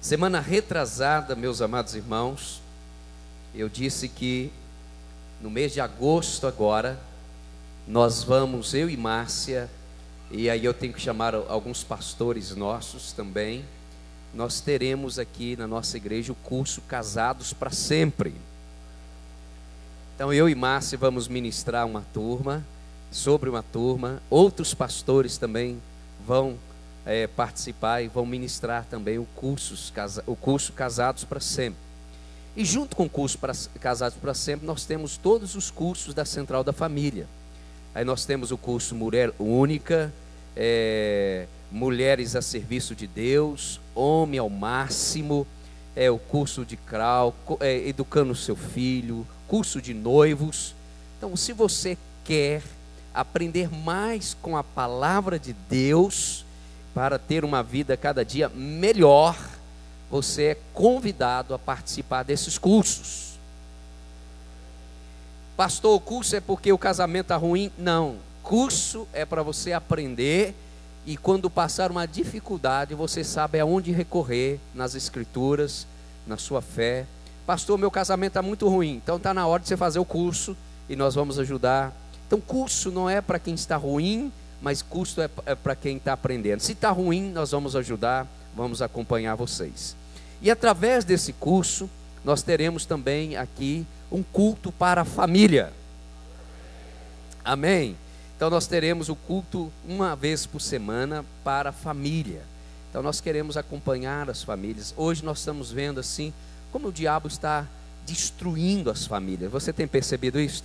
Semana retrasada, meus amados irmãos, eu disse que no mês de agosto agora, nós vamos, eu e Márcia, e aí eu tenho que chamar alguns pastores nossos também, nós teremos aqui na nossa igreja o curso Casados para Sempre. Então eu e Márcia vamos ministrar sobre uma turma, outros pastores também vão participar e vão ministrar também o curso Casados para Sempre. E junto com o curso Casados para Sempre, nós temos todos os cursos da Central da Família. Aí nós temos o curso Mulher Única, Mulheres a Serviço de Deus, Homem ao Máximo, o curso de CRAU, Educando o Seu Filho, curso de Noivos. Então, se você quer aprender mais com a Palavra de Deus, para ter uma vida cada dia melhor, você é convidado a participar desses cursos. Pastor, o curso é porque o casamento está ruim? Não, curso é para você aprender, e quando passar uma dificuldade, você sabe aonde recorrer nas escrituras, na sua fé. Pastor, meu casamento está muito ruim, então está na hora de você fazer o curso, e nós vamos ajudar. Então curso não é para quem está ruim, mas curso é para quem está aprendendo. Se está ruim, nós vamos ajudar, vamos acompanhar vocês. E através desse curso, nós teremos também aqui um culto para a família. Amém? Então nós teremos o culto uma vez por semana para a família. Então nós queremos acompanhar as famílias. Hoje nós estamos vendo assim, como o diabo está destruindo as famílias. Você tem percebido isso?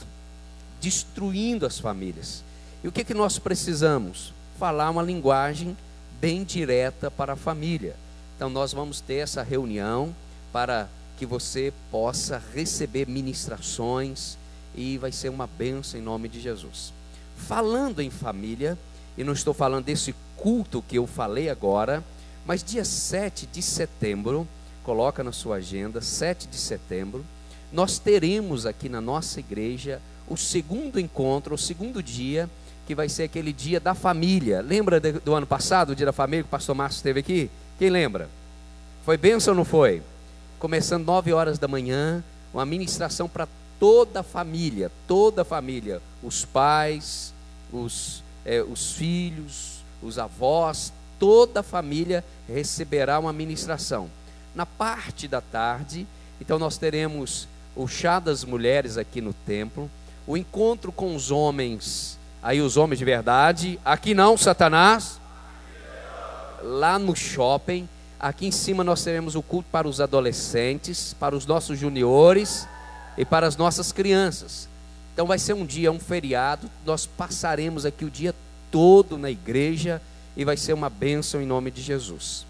Destruindo as famílias. E o que nós precisamos? Falar uma linguagem bem direta para a família. Então nós vamos ter essa reunião para que você possa receber ministrações, e vai ser uma bênção em nome de Jesus. Falando em família, e não estou falando desse culto que eu falei agora, mas dia 7 de setembro, coloca na sua agenda, 7 de setembro, nós teremos aqui na nossa igreja o segundo encontro, o segundo dia, que vai ser aquele dia da família. Lembra do ano passado, o dia da família, que o pastor Márcio esteve aqui? Quem lembra? Foi bênção ou não foi? Começando 9 horas da manhã, uma ministração para toda a família, os pais, os filhos, os avós, toda a família receberá uma ministração. Na parte da tarde, então nós teremos o chá das mulheres aqui no templo, o encontro com os homens, aí os homens de verdade, aqui não, Satanás, lá no shopping. Aqui em cima nós teremos o culto para os adolescentes, para os nossos juniores e para as nossas crianças. Então vai ser um dia, um feriado, nós passaremos aqui o dia todo na igreja, e vai ser uma bênção em nome de Jesus.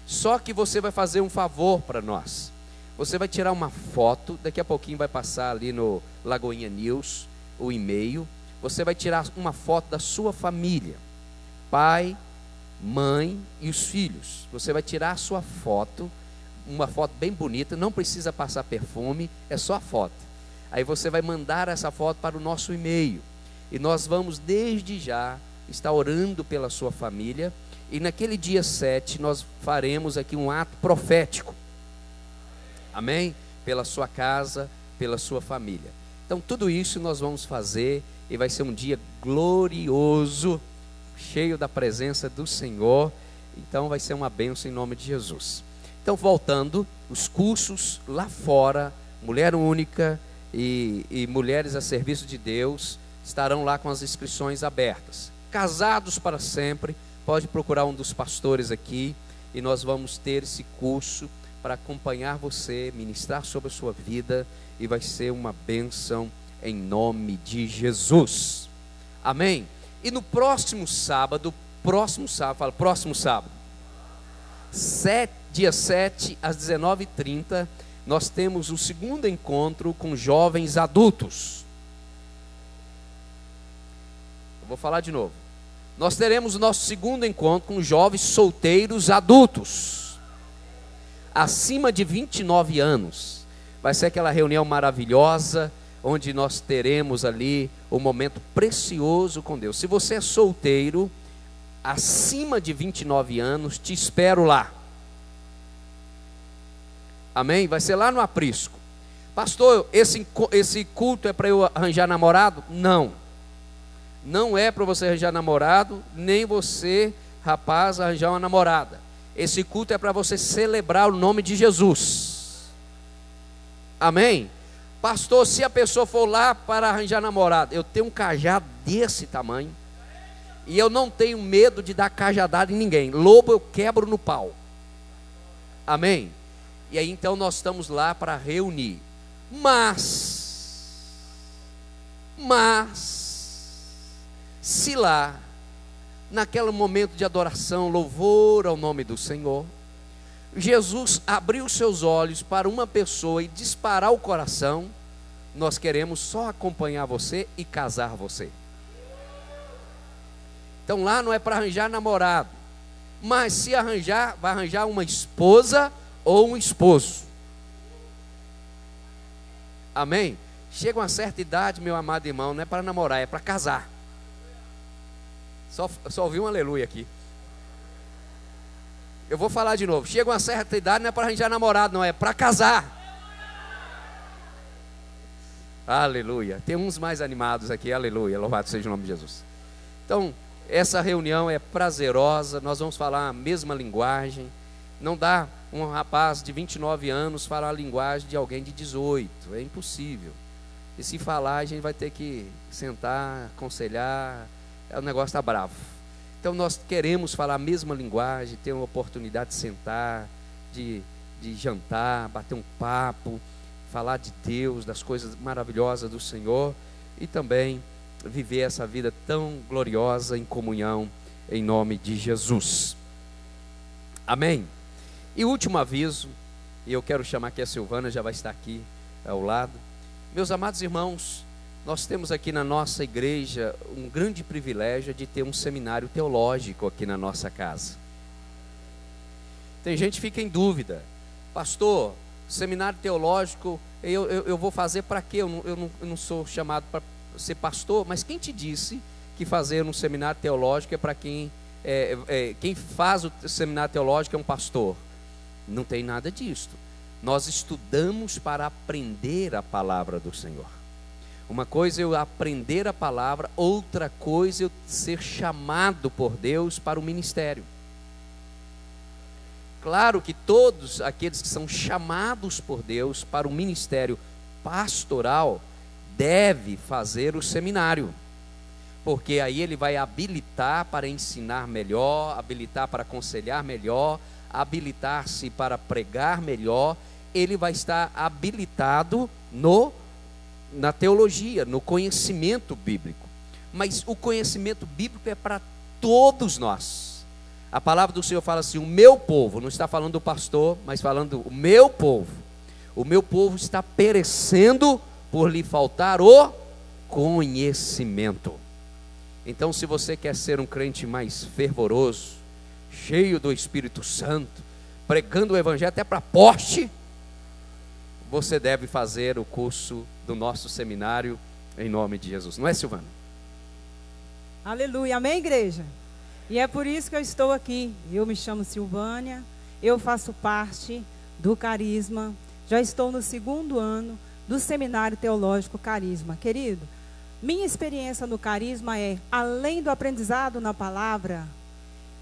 Só que você vai fazer um favor para nós. Você vai tirar uma foto, daqui a pouquinho vai passar ali no Lagoinha News o e-mail. Você vai tirar uma foto da sua família, pai, mãe e os filhos. Você vai tirar a sua foto, uma foto bem bonita, não precisa passar perfume, é só a foto. Aí você vai mandar essa foto para o nosso e-mail, e nós vamos desde já estar orando pela sua família, e naquele dia 7 nós faremos aqui um ato profético, amém? Pela sua casa, pela sua família. Então tudo isso nós vamos fazer, e vai ser um dia glorioso, cheio da presença do Senhor. Então vai ser uma bênção em nome de Jesus. Então, voltando, os cursos lá fora, Mulher Única e Mulheres a Serviço de Deus, estarão lá com as inscrições abertas. Casados para Sempre, pode procurar um dos pastores aqui, e nós vamos ter esse curso para acompanhar você, ministrar sobre a sua vida, e vai ser uma bênção em nome de Jesus. Amém? E no próximo sábado, dia 7 às 19h30, nós temos o segundo encontro com jovens adultos. Eu vou falar de novo. Nós teremos o nosso segundo encontro com jovens solteiros adultos, acima de 29 anos. Vai ser aquela reunião maravilhosa, onde nós teremos ali um momento precioso com Deus. Se você é solteiro, acima de 29 anos, te espero lá. Amém? Vai ser lá no aprisco. Pastor, esse culto é para eu arranjar namorado? Não. Não é para você arranjar namorado, nem você, rapaz, arranjar uma namorada. Esse culto é para você celebrar o nome de Jesus. Amém? Pastor, se a pessoa for lá para arranjar namorado, eu tenho um cajado desse tamanho, e eu não tenho medo de dar cajadada em ninguém. Lobo eu quebro no pau. Amém? E aí então nós estamos lá para reunir. Mas, se lá, naquele momento de adoração, louvor ao nome do Senhor, Jesus abriu seus olhos para uma pessoa e disparar o coração, nós queremos só acompanhar você e casar você. Então lá não é para arranjar namorado, mas se arranjar, vai arranjar uma esposa ou um esposo. Amém? Chega uma certa idade, meu amado irmão, não é para namorar, é para casar. Só ouvi um aleluia aqui. Eu vou falar de novo. Chega uma certa idade, não é para arranjar namorado, não, é para casar. Aleluia. Tem uns mais animados aqui, aleluia. Louvado seja o nome de Jesus. Então, essa reunião é prazerosa, nós vamos falar a mesma linguagem. Não dá um rapaz de 29 anos falar a linguagem de alguém de 18, é impossível. E se falar, a gente vai ter que sentar, aconselhar, o negócio está bravo. Então nós queremos falar a mesma linguagem, ter uma oportunidade de sentar, de jantar, bater um papo, falar de Deus, das coisas maravilhosas do Senhor, e também viver essa vida tão gloriosa em comunhão, em nome de Jesus. Amém? E último aviso, e eu quero chamar aqui a Silvana, já vai estar aqui ao lado. Meus amados irmãos, nós temos aqui na nossa igreja um grande privilégio de ter um seminário teológico aqui na nossa casa. Tem gente que fica em dúvida: pastor, seminário teológico eu vou fazer para quê? Eu não sou chamado para ser pastor. Mas quem te disse que fazer um seminário teológico é para quem faz o seminário teológico é um pastor? Não tem nada disso. Nós estudamos para aprender a palavra do Senhor. Uma coisa é eu aprender a palavra, outra coisa é eu ser chamado por Deus para o ministério. Claro que todos aqueles que são chamados por Deus para o ministério pastoral deve fazer o seminário, porque aí ele vai habilitar para ensinar melhor, habilitar para aconselhar melhor, habilitar-se para pregar melhor. Ele vai estar habilitado na teologia, no conhecimento bíblico. Mas o conhecimento bíblico é para todos nós. A palavra do Senhor fala assim: o meu povo, não está falando do pastor, mas falando o meu povo está perecendo por lhe faltar o conhecimento. Então, se você quer ser um crente mais fervoroso, cheio do Espírito Santo, pregando o evangelho até para poste, você deve fazer o curso do nosso seminário em nome de Jesus. Não é, Silvana? Aleluia, amém, igreja? E é por isso que eu estou aqui. Eu me chamo Silvânia, eu faço parte do Carisma, já estou no 2º ano do Seminário Teológico Carisma. Querido, minha experiência no Carisma é, além do aprendizado na palavra,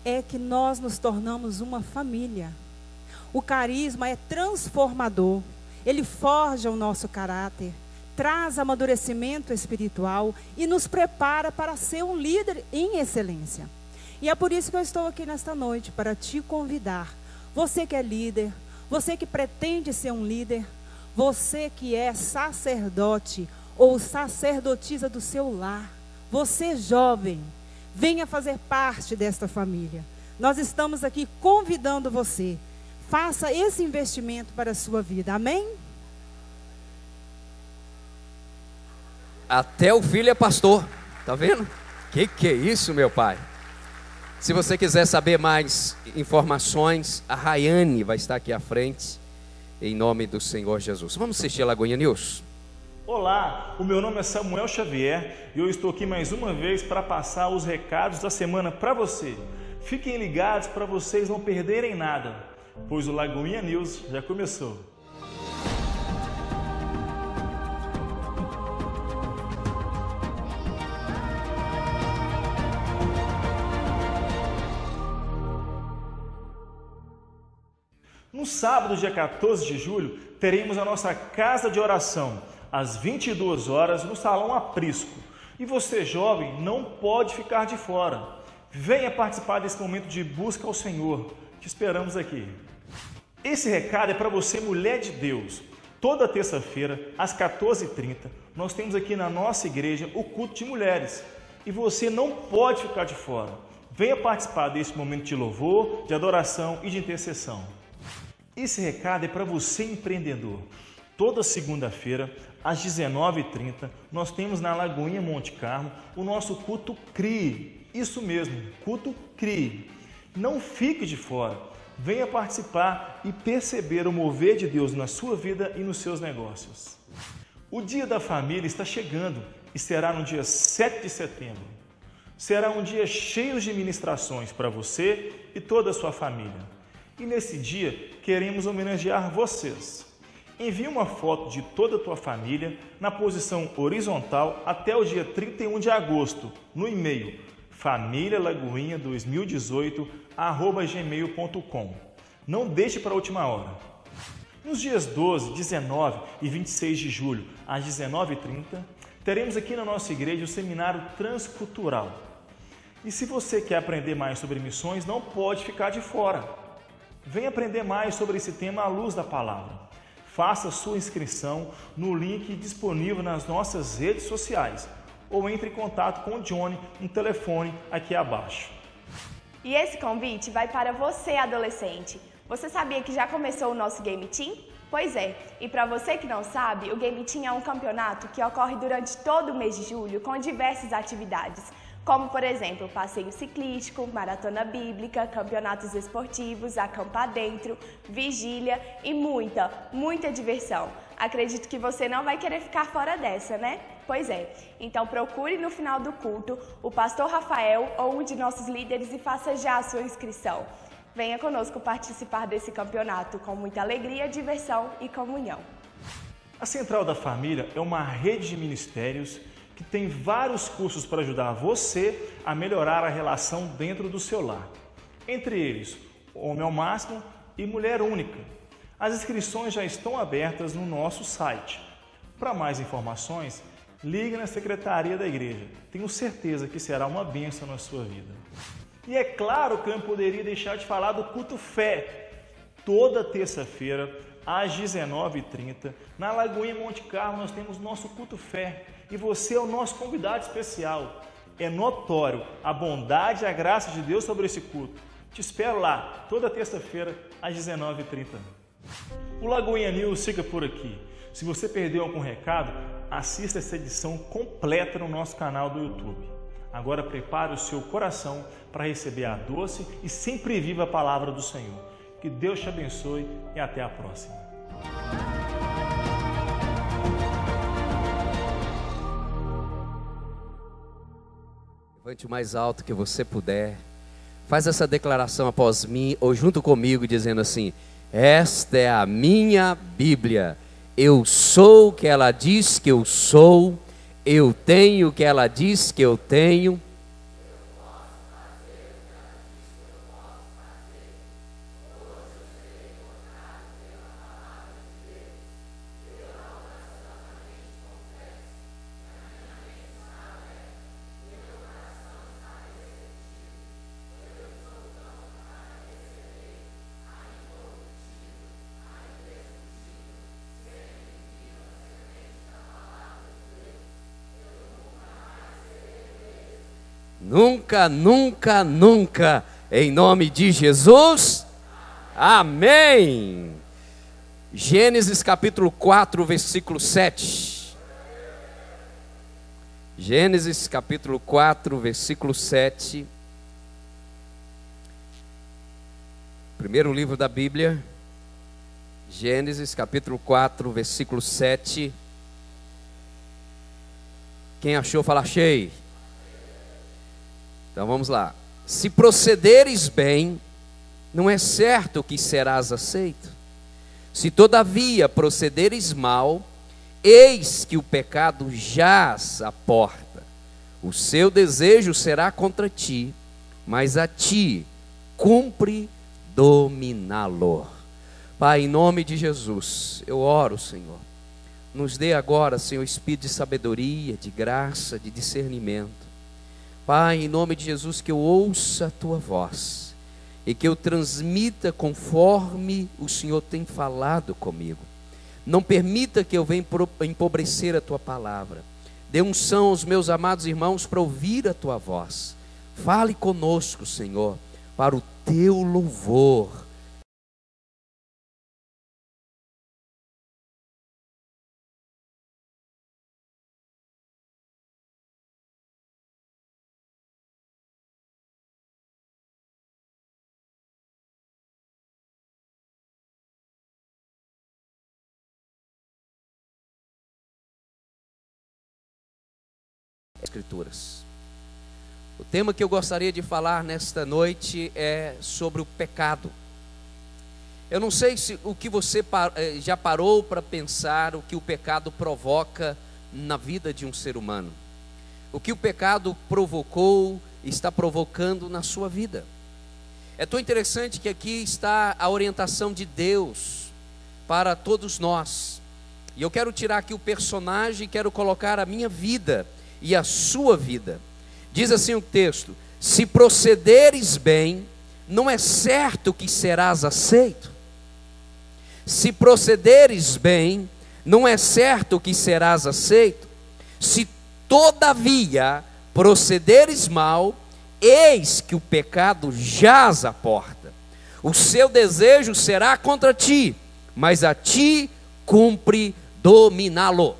é que nós nos tornamos uma família. O Carisma é transformador, ele forja o nosso caráter, traz amadurecimento espiritual e nos prepara para ser um líder em excelência. E é por isso que eu estou aqui nesta noite, para te convidar. Você que é líder, você que pretende ser um líder, você que é sacerdote ou sacerdotisa do seu lar, você jovem, venha fazer parte desta família. Nós estamos aqui convidando você. Faça esse investimento para a sua vida, amém? Até o filho é pastor, tá vendo? Que é isso, meu pai? Se você quiser saber mais informações, a Rayane vai estar aqui à frente, em nome do Senhor Jesus. Vamos assistir a Lagoinha News? Olá, o meu nome é Samuel Xavier e eu estou aqui mais uma vez para passar os recados da semana para você. Fiquem ligados para vocês não perderem nada, pois o Lagoinha News já começou. No sábado, dia 14 de julho, teremos a nossa casa de oração, às 22 horas, no Salão Aprisco. E você, jovem, não pode ficar de fora. Venha participar desse momento de busca ao Senhor. Te esperamos aqui. Esse recado é para você, mulher de Deus. Toda terça-feira, às 14h30, nós temos aqui na nossa igreja o culto de mulheres. E você não pode ficar de fora. Venha participar desse momento de louvor, de adoração e de intercessão. Esse recado é para você, empreendedor. Toda segunda-feira, às 19h30, nós temos na Lagoinha Monte Carmo o nosso culto CRI. Isso mesmo, culto CRI. Não fique de fora. Venha participar e perceber o mover de Deus na sua vida e nos seus negócios. O Dia da Família está chegando e será no dia 7 de setembro. Será um dia cheio de ministrações para você e toda a sua família. E nesse dia, queremos homenagear vocês. Envie uma foto de toda a tua família na posição horizontal até o dia 31 de agosto, no e-mail familialagoinha2018@gmail.com. Não deixe para a última hora. Nos dias 12, 19 e 26 de julho, às 19h30, teremos aqui na nossa igreja o seminário transcultural. E se você quer aprender mais sobre missões, não pode ficar de fora. Venha aprender mais sobre esse tema à luz da palavra. Faça sua inscrição no link disponível nas nossas redes sociais ou entre em contato com o Johnny no telefone aqui abaixo. E esse convite vai para você, adolescente. Você sabia que já começou o nosso Game Team? Pois é, e para você que não sabe, o Game Team é um campeonato que ocorre durante todo o mês de julho com diversas atividades, como, por exemplo, passeio ciclístico, maratona bíblica, campeonatos esportivos, acampar dentro, vigília e muita diversão. Acredito que você não vai querer ficar fora dessa, né? Pois é, então procure no final do culto o pastor Rafael ou um de nossos líderes e faça já a sua inscrição. Venha conosco participar desse campeonato com muita alegria, diversão e comunhão. A Central da Família é uma rede de ministérios que tem vários cursos para ajudar você a melhorar a relação dentro do seu lar. Entre eles, Homem ao Máximo e Mulher Única. As inscrições já estão abertas no nosso site. Para mais informações, ligue na secretaria da igreja. Tenho certeza que será uma bênção na sua vida. E é claro que eu não poderia deixar de falar do Culto Fé. Toda terça-feira, às 19h30, na Lagoinha Monte Carmo, nós temos nosso Culto Fé. E você é o nosso convidado especial. É notório a bondade e a graça de Deus sobre esse culto. Te espero lá, toda terça-feira, às 19h30. O Lagoinha News fica por aqui. Se você perdeu algum recado, assista essa edição completa no nosso canal do YouTube. Agora prepare o seu coração para receber a doce e sempre viva a palavra do Senhor. Que Deus te abençoe e até a próxima. Levante o mais alto que você puder. Faz essa declaração após mim ou junto comigo, dizendo assim: esta é a minha Bíblia. Eu sou o que ela diz que eu sou. Eu tenho o que ela diz que eu tenho. Nunca, nunca, nunca, em nome de Jesus, amém. Gênesis capítulo 4, versículo 7. Gênesis capítulo 4, versículo 7. Primeiro livro da Bíblia, Gênesis capítulo 4, versículo 7. Quem achou, fala achei. Então vamos lá. Se procederes bem, não é certo que serás aceito. Se todavia procederes mal, eis que o pecado jaz à porta. O seu desejo será contra ti, mas a ti cumpre dominá-lo. Pai, em nome de Jesus, eu oro, Senhor. Nos dê agora, Senhor, espírito de sabedoria, de graça, de discernimento. Pai, em nome de Jesus, que eu ouça a Tua voz e que eu transmita conforme o Senhor tem falado comigo. Não permita que eu venha empobrecer a Tua palavra. Dê unção aos meus amados irmãos para ouvir a Tua voz. Fale conosco, Senhor, para o Teu louvor. Escrituras. O tema que eu gostaria de falar nesta noite é sobre o pecado. Eu não sei se o que você já parou para pensar o que o pecado provoca na vida de um ser humano. O que o pecado provocou, está provocando na sua vida. É tão interessante que aqui está a orientação de Deus para todos nós. E eu quero tirar aqui o personagem e quero colocar a minha vida e a sua vida. Diz assim o texto: se procederes bem, não é certo que serás aceito. Se procederes bem, não é certo que serás aceito. Se todavia procederes mal, eis que o pecado jaz à porta. O seu desejo será contra ti, mas a ti cumpre dominá-lo.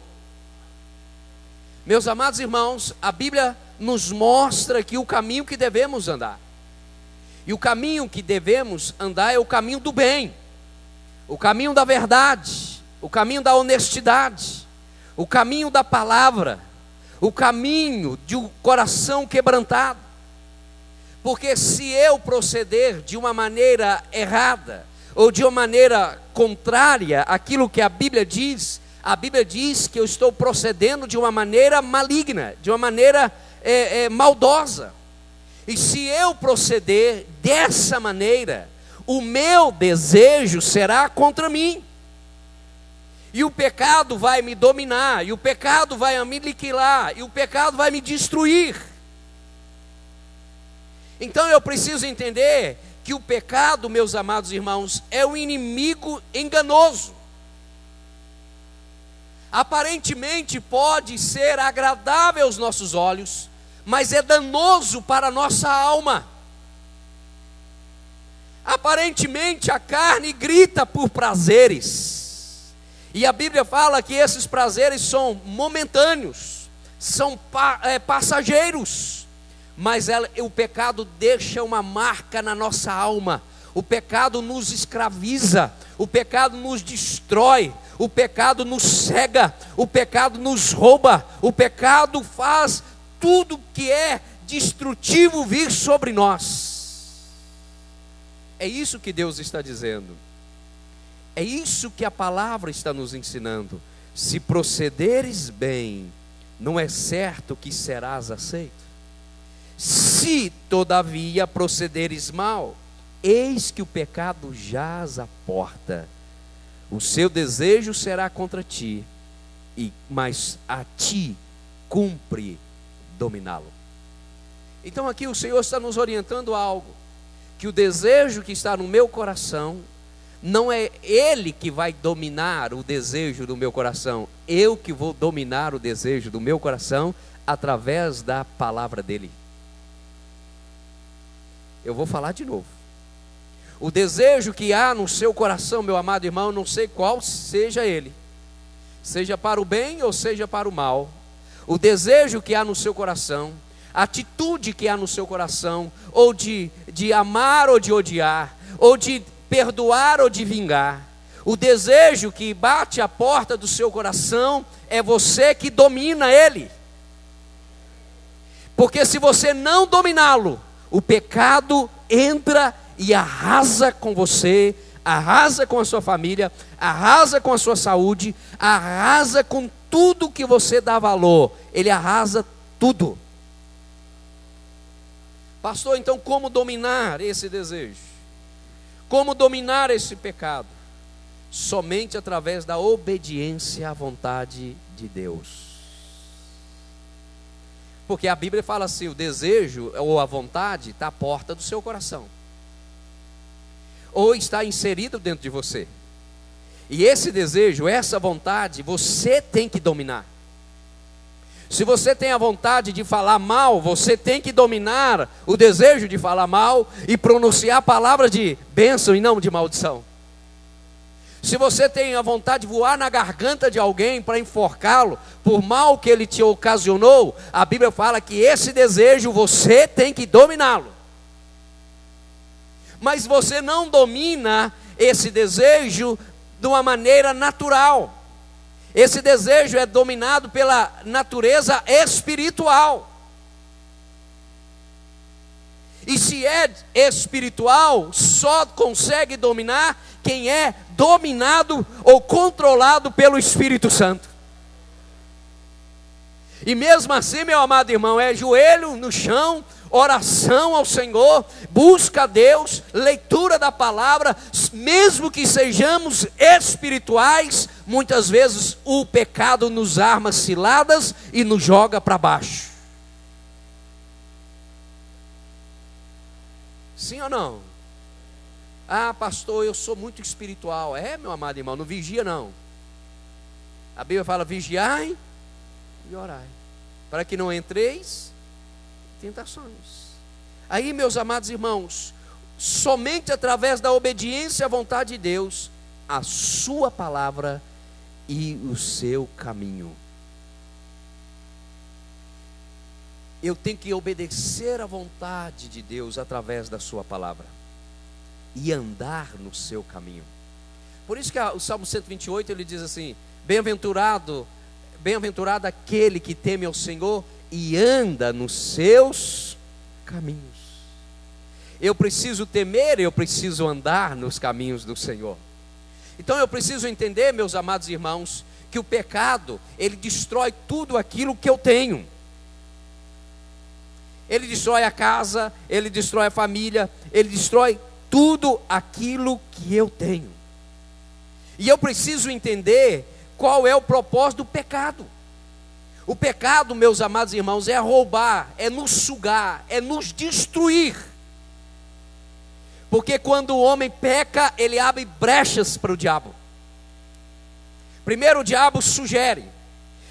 Meus amados irmãos, a Bíblia nos mostra aqui o caminho que devemos andar. E o caminho que devemos andar é o caminho do bem, o caminho da verdade, o caminho da honestidade, o caminho da palavra, o caminho de um coração quebrantado. Porque se eu proceder de uma maneira errada, ou de uma maneira contrária àquilo que a Bíblia diz que eu estou procedendo de uma maneira maligna, de uma maneira maldosa. E se eu proceder dessa maneira, o meu desejo será contra mim. E o pecado vai me dominar, e o pecado vai me aniquilar, e o pecado vai me destruir. Então eu preciso entender que o pecado, meus amados irmãos, é um inimigo enganoso. Aparentemente pode ser agradável aos nossos olhos, mas é danoso para a nossa alma. Aparentemente a carne grita por prazeres, e a Bíblia fala que esses prazeres são momentâneos, são passageiros, mas o pecado deixa uma marca na nossa alma. O pecado nos escraviza, o pecado nos destrói, o pecado nos cega, o pecado nos rouba, o pecado faz tudo que é destrutivo vir sobre nós. É isso que Deus está dizendo, é isso que a palavra está nos ensinando. Se procederes bem, não é certo que serás aceito. Se todavia procederes mal, eis que o pecado jaz à porta. O seu desejo será contra ti, mas a ti cumpre dominá-lo. Então aqui o Senhor está nos orientando a algo, que o desejo que está no meu coração, não é Ele que vai dominar o desejo do meu coração, eu que vou dominar o desejo do meu coração, através da palavra dEle. Eu vou falar de novo. O desejo que há no seu coração, meu amado irmão, não sei qual seja ele, seja para o bem ou seja para o mal, o desejo que há no seu coração, a atitude que há no seu coração, ou de amar ou de odiar, ou de perdoar ou de vingar, o desejo que bate à porta do seu coração, é você que domina ele. Porque se você não dominá-lo, o pecado entra e arrasa com você, arrasa com a sua família, arrasa com a sua saúde, arrasa com tudo que você dá valor. Ele arrasa tudo. Pastor, então como dominar esse desejo? Como dominar esse pecado? somente através da obediência à vontade de Deus. Porque a Bíblia fala assim: o desejo ou a vontade está à porta do seu coração, ou está inserido dentro de você. E esse desejo, essa vontade, você tem que dominar. Se você tem a vontade de falar mal, você tem que dominar o desejo de falar mal e pronunciar palavras de bênção e não de maldição. Se você tem a vontade de voar na garganta de alguém para enforcá-lo, por mal que ele te ocasionou, a Bíblia fala que esse desejo você tem que dominá-lo. Mas você não domina esse desejo de uma maneira natural. Esse desejo é dominado pela natureza espiritual. E se é espiritual, só consegue dominar quem é dominado ou controlado pelo Espírito Santo. E mesmo assim, meu amado irmão, é joelho no chão, oração ao Senhor, busca a Deus, leitura da palavra. Mesmo que sejamos espirituais, muitas vezes o pecado nos arma ciladas e nos joga para baixo. Sim ou não? Ah, pastor, eu sou muito espiritual. É, meu amado irmão, não vigia não. A Bíblia fala: vigiai e orai, para que não entreis em tentações. Aí, meus amados irmãos, somente através da obediência à vontade de Deus, a sua palavra e o seu caminho. Eu tenho que obedecer à vontade de Deus através da sua palavra e andar no seu caminho. Por isso que o Salmo 128 ele diz assim: bem-aventurado aquele que teme ao Senhor e anda nos seus caminhos. Eu preciso temer, eu preciso andar nos caminhos do Senhor. Então eu preciso entender, meus amados irmãos, que o pecado, ele destrói tudo aquilo que eu tenho. Ele destrói a casa, ele destrói a família, ele destrói tudo aquilo que eu tenho. E eu preciso entender qual é o propósito do pecado. O pecado, meus amados irmãos, é roubar, é nos sugar, é nos destruir. Porque quando o homem peca, ele abre brechas para o diabo. Primeiro o diabo sugere,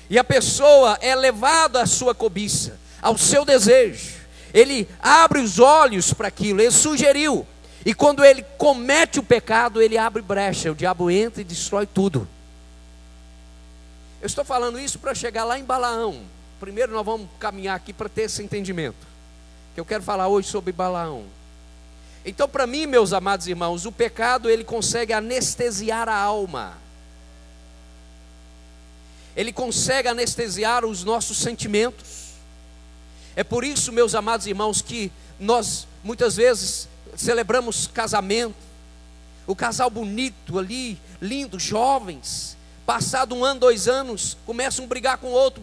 e a pessoa é levada à sua cobiça, ao seu desejo. Ele abre os olhos para aquilo, ele sugeriu. E quando ele comete o pecado, ele abre brecha, o diabo entra e destrói tudo. Eu estou falando isso para chegar lá em Balaão. Primeiro nós vamos caminhar aqui para ter esse entendimento, que eu quero falar hoje sobre Balaão. Então, para mim, meus amados irmãos, o pecado ele consegue anestesiar a alma. Ele consegue anestesiar os nossos sentimentos. É por isso, meus amados irmãos, que nós muitas vezes celebramos casamento, o casal bonito ali, lindo, jovens. Passado 1 ano, 2 anos, começam a brigar com o outro.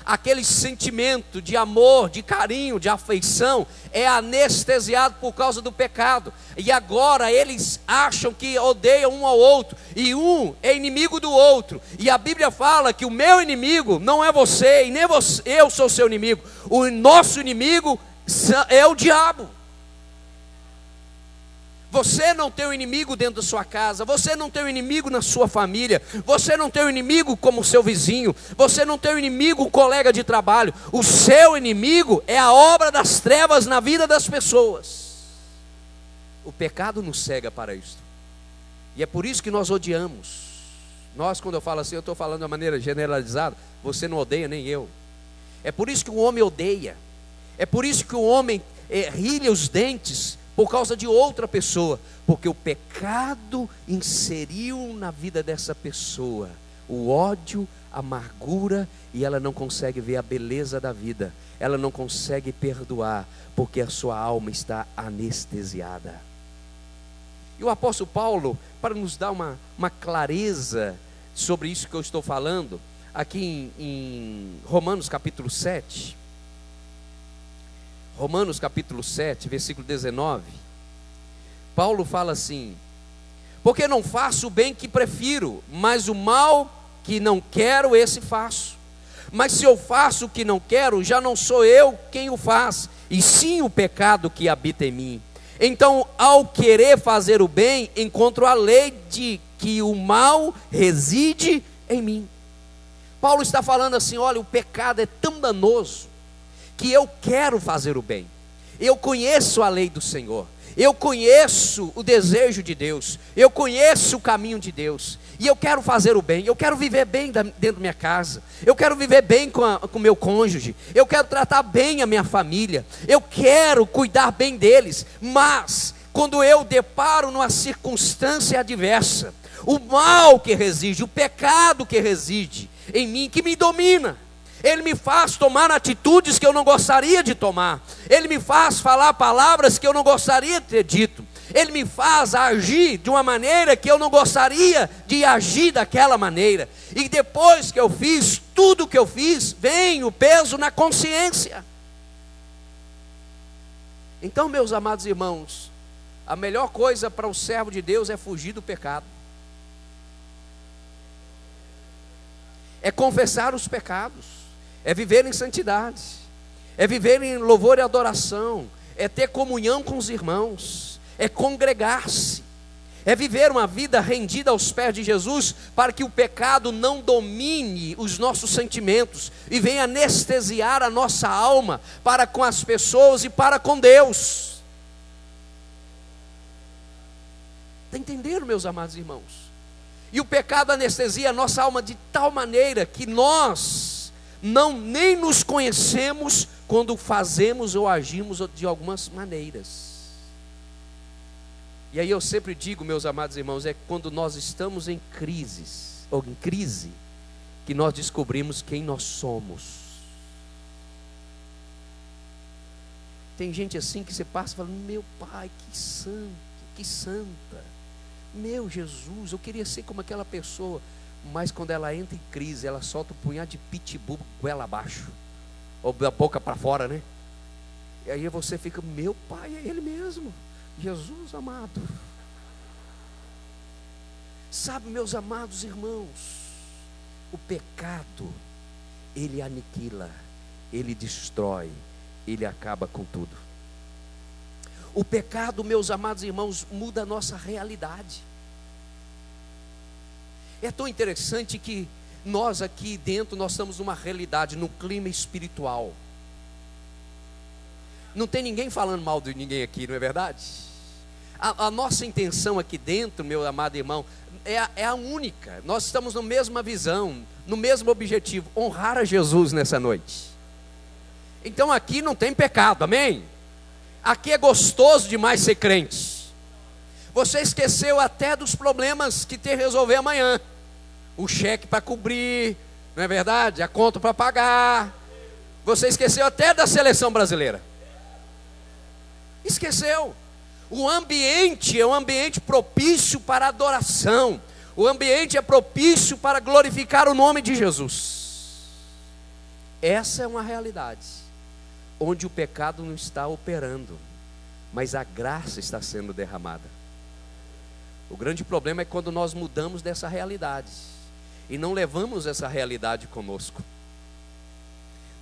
Aquele sentimento de amor, de carinho, de afeição é anestesiado por causa do pecado. E agora eles acham que odeiam um ao outro, e um é inimigo do outro. E a Bíblia fala que o meu inimigo não é você, e nem você, eu sou seu inimigo. O nosso inimigo é o diabo. Você não tem um inimigo dentro da sua casa, você não tem um inimigo na sua família, você não tem um inimigo como seu vizinho, você não tem um inimigo, um colega de trabalho. O seu inimigo é a obra das trevas na vida das pessoas. O pecado nos cega para isso. E é por isso que nós odiamos. Nós, quando eu falo assim, eu estou falando de uma maneira generalizada. Você não odeia, nem eu. É por isso que o homem odeia. É por isso que o homem rilha os dentes por causa de outra pessoa, porque o pecado inseriu na vida dessa pessoa o ódio, a amargura, e ela não consegue ver a beleza da vida, ela não consegue perdoar, porque a sua alma está anestesiada. E o apóstolo Paulo, para nos dar uma clareza sobre isso que eu estou falando, aqui em Romanos capítulo 7, versículo 19, Paulo fala assim: Porque não faço o bem que prefiro, mas o mal que não quero, esse faço. Mas se eu faço o que não quero, já não sou eu quem o faz, e sim o pecado que habita em mim. Então, ao querer fazer o bem, encontro a lei de que o mal reside em mim. Paulo está falando assim: olha, o pecado é tão danoso, que eu quero fazer o bem. Eu conheço a lei do Senhor, eu conheço o desejo de Deus, eu conheço o caminho de Deus, e eu quero fazer o bem. Eu quero viver bem dentro da minha casa, eu quero viver bem com o meu cônjuge, eu quero tratar bem a minha família, eu quero cuidar bem deles. Mas quando eu deparo numa circunstância adversa, o mal que reside, o pecado que reside em mim, que me domina, ele me faz tomar atitudes que eu não gostaria de tomar, ele me faz falar palavras que eu não gostaria de ter dito, ele me faz agir de uma maneira que eu não gostaria de agir daquela maneira. E depois que eu fiz tudo o que eu fiz, vem o peso na consciência. Então, meus amados irmãos, a melhor coisa para o servo de Deus é fugir do pecado, é confessar os pecados, é viver em santidade, é viver em louvor e adoração, é ter comunhão com os irmãos, é congregar-se, é viver uma vida rendida aos pés de Jesus, para que o pecado não domine os nossos sentimentos e venha anestesiar a nossa alma para com as pessoas e para com Deus. Está entendendo, meus amados irmãos? E o pecado anestesia a nossa alma de tal maneira que nós nem nos conhecemos quando fazemos ou agimos de algumas maneiras. E aí eu sempre digo, meus amados irmãos, é quando nós estamos em crises, ou em crise, que nós descobrimos quem nós somos. Tem gente assim que você passa e fala: meu pai, que santo, que santa, meu Jesus, eu queria ser como aquela pessoa. Mas quando ela entra em crise, ela solta um punhado de pitbull goela abaixo, ou da boca para fora, né? E aí você fica: meu pai, é ele mesmo, Jesus amado. Sabe, meus amados irmãos, o pecado, ele aniquila, ele destrói, ele acaba com tudo. O pecado, meus amados irmãos, muda a nossa realidade. É tão interessante que nós aqui dentro, nós estamos numa realidade, num clima espiritual. Não tem ninguém falando mal de ninguém aqui, não é verdade? A nossa intenção aqui dentro, meu amado irmão, é a única. Nós estamos na mesma visão, no mesmo objetivo: honrar a Jesus nessa noite. Então aqui não tem pecado, amém? Aqui é gostoso demais ser crente. Você esqueceu até dos problemas que tem que resolver amanhã. O cheque para cobrir, não é verdade? A conta para pagar. Você esqueceu até da seleção brasileira. Esqueceu. O ambiente é um ambiente propício para adoração. O ambiente é propício para glorificar o nome de Jesus. Essa é uma realidade onde o pecado não está operando, mas a graça está sendo derramada. O grande problema é quando nós mudamos dessa realidade e não levamos essa realidade conosco.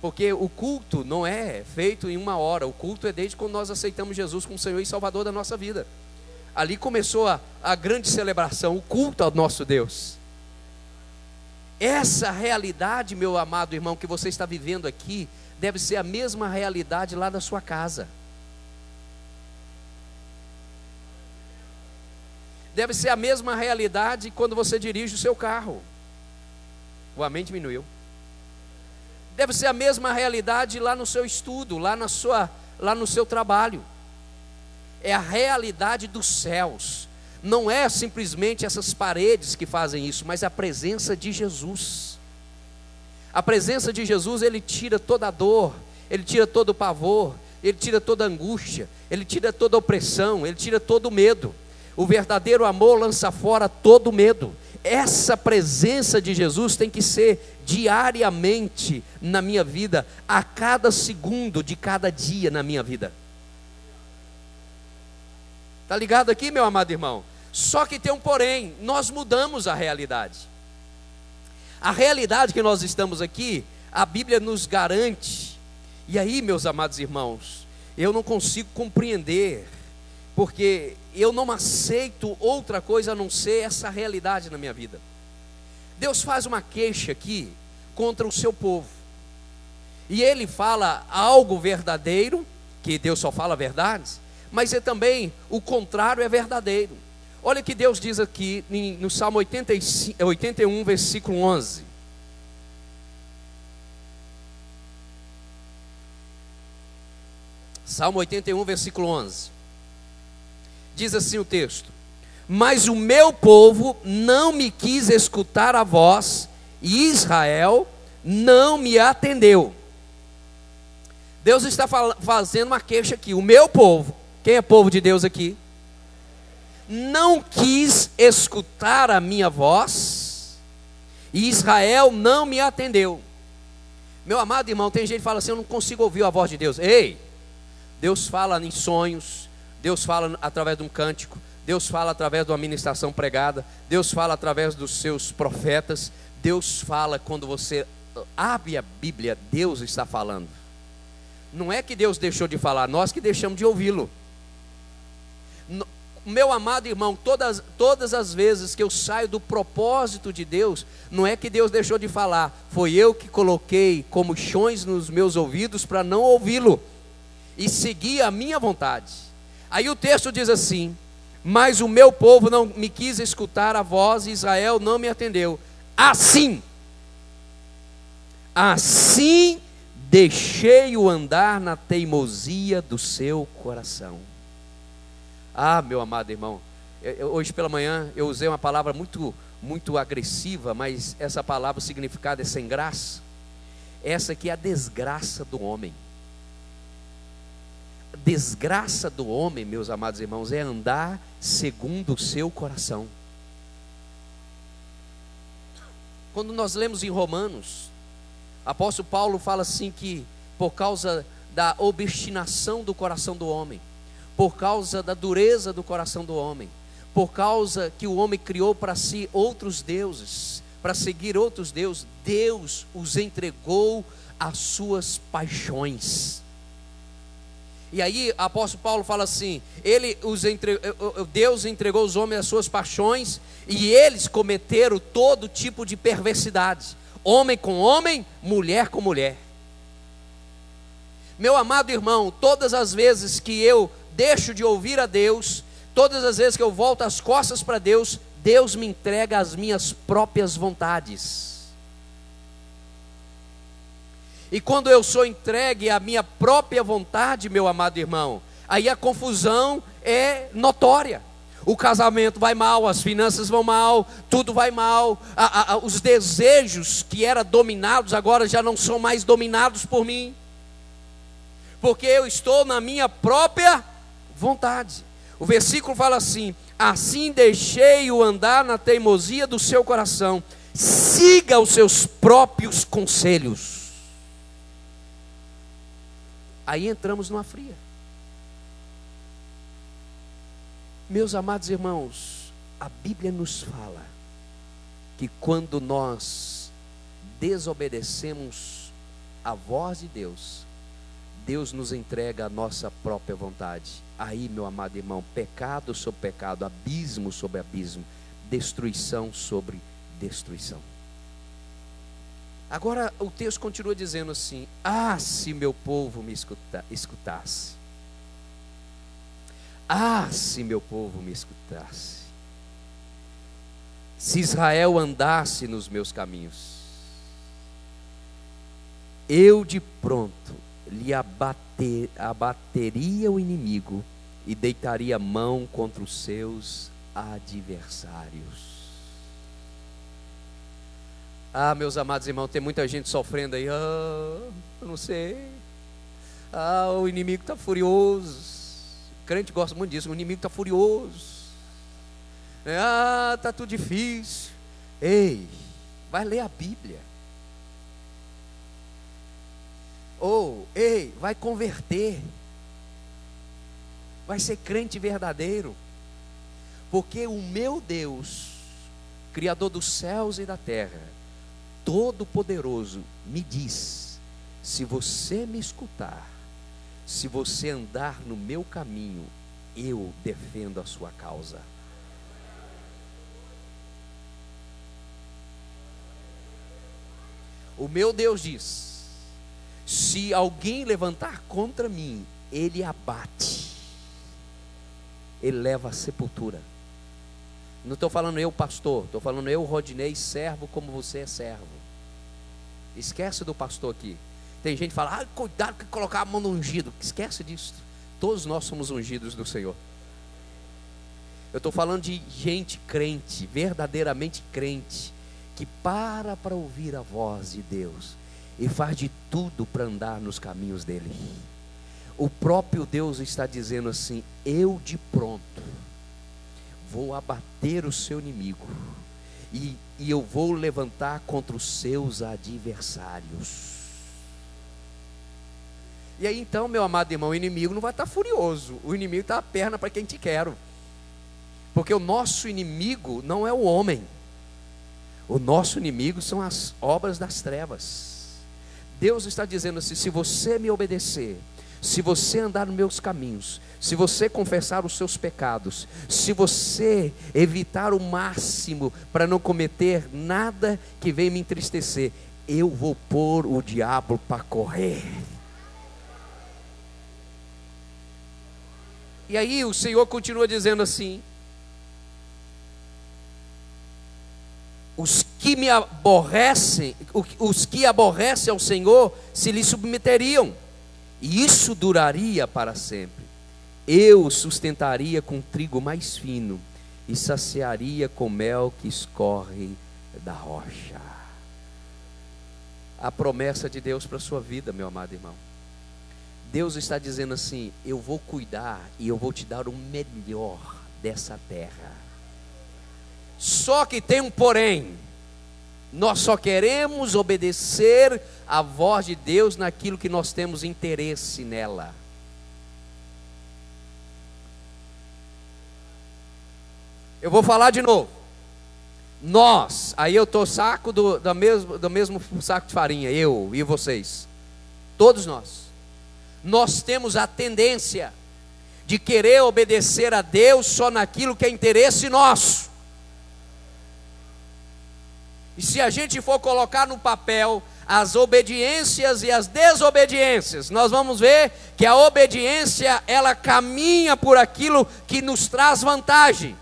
Porque o culto não é feito em uma hora. O culto é desde quando nós aceitamos Jesus como Senhor e Salvador da nossa vida. Ali começou a grande celebração, o culto ao nosso Deus. Essa realidade, meu amado irmão, que você está vivendo aqui, deve ser a mesma realidade lá da sua casa. Deve ser a mesma realidade quando você dirige o seu carro. O amém diminuiu. Deve ser a mesma realidade lá no seu estudo, lá no seu trabalho. É a realidade dos céus. Não é simplesmente essas paredes que fazem isso, mas a presença de Jesus. A presença de Jesus, ele tira toda a dor, ele tira todo o pavor, ele tira toda a angústia, ele tira toda a opressão, ele tira todo o medo. O verdadeiro amor lança fora todo o medo. Essa presença de Jesus tem que ser diariamente na minha vida, a cada segundo de cada dia na minha vida. Está ligado aqui, meu amado irmão? Só que tem um porém, nós mudamos a realidade. A realidade que nós estamos aqui, a Bíblia nos garante. E aí, meus amados irmãos, eu não consigo compreender, porque eu não aceito outra coisa a não ser essa realidade na minha vida. Deus faz uma queixa aqui contra o seu povo, e Ele fala algo verdadeiro, que Deus só fala verdades, mas é também o contrário é verdadeiro. Olha o que Deus diz aqui no Salmo 81, versículo 11. Salmo 81, versículo 11. Diz assim o texto: mas o meu povo não me quis escutar a voz, e Israel não me atendeu. Deus está fazendo uma queixa aqui. O meu povo, quem é povo de Deus aqui? Não quis escutar a minha voz, e Israel não me atendeu. Meu amado irmão, tem gente que fala assim: eu não consigo ouvir a voz de Deus. Ei, Deus fala em sonhos, Deus fala através de um cântico, Deus fala através de uma ministração pregada, Deus fala através dos seus profetas, Deus fala quando você abre a Bíblia, Deus está falando. Não é que Deus deixou de falar, nós que deixamos de ouvi-lo. Meu amado irmão, todas as vezes que eu saio do propósito de Deus, não é que Deus deixou de falar, foi eu que coloquei comichões nos meus ouvidos para não ouvi-lo e seguir a minha vontade. Aí o texto diz assim: mas o meu povo não me quis escutar a voz, e Israel não me atendeu. Assim deixei-o andar na teimosia do seu coração. Ah, meu amado irmão, hoje pela manhã eu usei uma palavra muito agressiva, mas essa palavra, o significado é sem graça. Essa aqui é a desgraça do homem. A desgraça do homem, meus amados irmãos, é andar segundo o seu coração. Quando nós lemos em Romanos, apóstolo Paulo fala assim que por causa da obstinação do coração do homem, por causa da dureza do coração do homem, por causa que o homem criou para si outros deuses, para seguir outros deuses, Deus os entregou às suas paixões. E aí o apóstolo Paulo fala assim: Deus entregou os homens às suas paixões, e eles cometeram todo tipo de perversidade, homem com homem, mulher com mulher. Meu amado irmão, todas as vezes que eu deixo de ouvir a Deus, todas as vezes que eu volto as costas para Deus, Deus me entrega as minhas próprias vontades. E quando eu sou entregue à minha própria vontade, meu amado irmão, aí a confusão é notória. O casamento vai mal, as finanças vão mal, tudo vai mal. Os desejos que eram dominados agora já não são mais dominados por mim, porque eu estou na minha própria vontade. O versículo fala assim: assim deixei-o andar na teimosia do seu coração, siga os seus próprios conselhos. Aí entramos numa fria. Meus amados irmãos, a Bíblia nos fala que quando nós desobedecemos a voz de Deus, Deus nos entrega a nossa própria vontade. Aí, meu amado irmão, pecado sobre pecado, abismo sobre abismo, destruição sobre destruição. Agora o texto continua dizendo assim: ah, se meu povo me escutasse. Ah, se meu povo me escutasse. Se Israel andasse nos meus caminhos, eu de pronto lhe abateria o inimigo e deitaria a mão contra os seus adversários. Ah, meus amados irmãos, tem muita gente sofrendo aí. Eu não sei. O inimigo está furioso. O crente gosta muito disso. O inimigo está furioso. Está tudo difícil. Ei, vai ler a Bíblia. Ei, vai converter. Vai ser crente verdadeiro. Porque o meu Deus, Criador dos céus e da terra, Todo-Poderoso, me diz: se você me escutar, se você andar no meu caminho, eu defendo a sua causa. O meu Deus diz: se alguém levantar contra mim, ele abate, ele leva à sepultura. Não estou falando eu, pastor, estou falando eu, Rodinei, servo como você é servo. Esquece do pastor aqui. Tem gente que fala: cuidado que colocar a mão no ungido. Esquece disso. Todos nós somos ungidos do Senhor. Eu estou falando de gente crente, verdadeiramente crente, que para ouvir a voz de Deus e faz de tudo para andar nos caminhos dele. O próprio Deus está dizendo assim: eu de pronto vou abater o seu inimigo e eu vou levantar contra os seus adversários. E aí então, meu amado irmão, o inimigo não vai estar furioso, o inimigo está a perna para quem te quer, porque o nosso inimigo não é o homem, o nosso inimigo são as obras das trevas. Deus está dizendo assim: se você me obedecer, se você andar nos meus caminhos, se você confessar os seus pecados, se você evitar o máximo para não cometer nada que venha me entristecer, eu vou pôr o diabo para correr. E aí o Senhor continua dizendo assim: os que me aborrecem, os que aborrecem ao Senhor se lhe submeteriam, e isso duraria para sempre. Eu sustentaria com trigo mais fino e saciaria com mel que escorre da rocha. A promessa de Deus para a sua vida, meu amado irmão. Deus está dizendo assim: eu vou cuidar e eu vou te dar o melhor dessa terra. Só que tem um porém. Nós só queremos obedecer a voz de Deus naquilo que nós temos interesse nela. Eu vou falar de novo. Nós, aí eu estou saco do mesmo saco de farinha, eu e vocês, todos nós temos a tendência de querer obedecer a Deus só naquilo que é interesse nosso. E se a gente for colocar no papel as obediências e as desobediências, nós vamos ver que a obediência, ela caminha por aquilo que nos traz vantagem.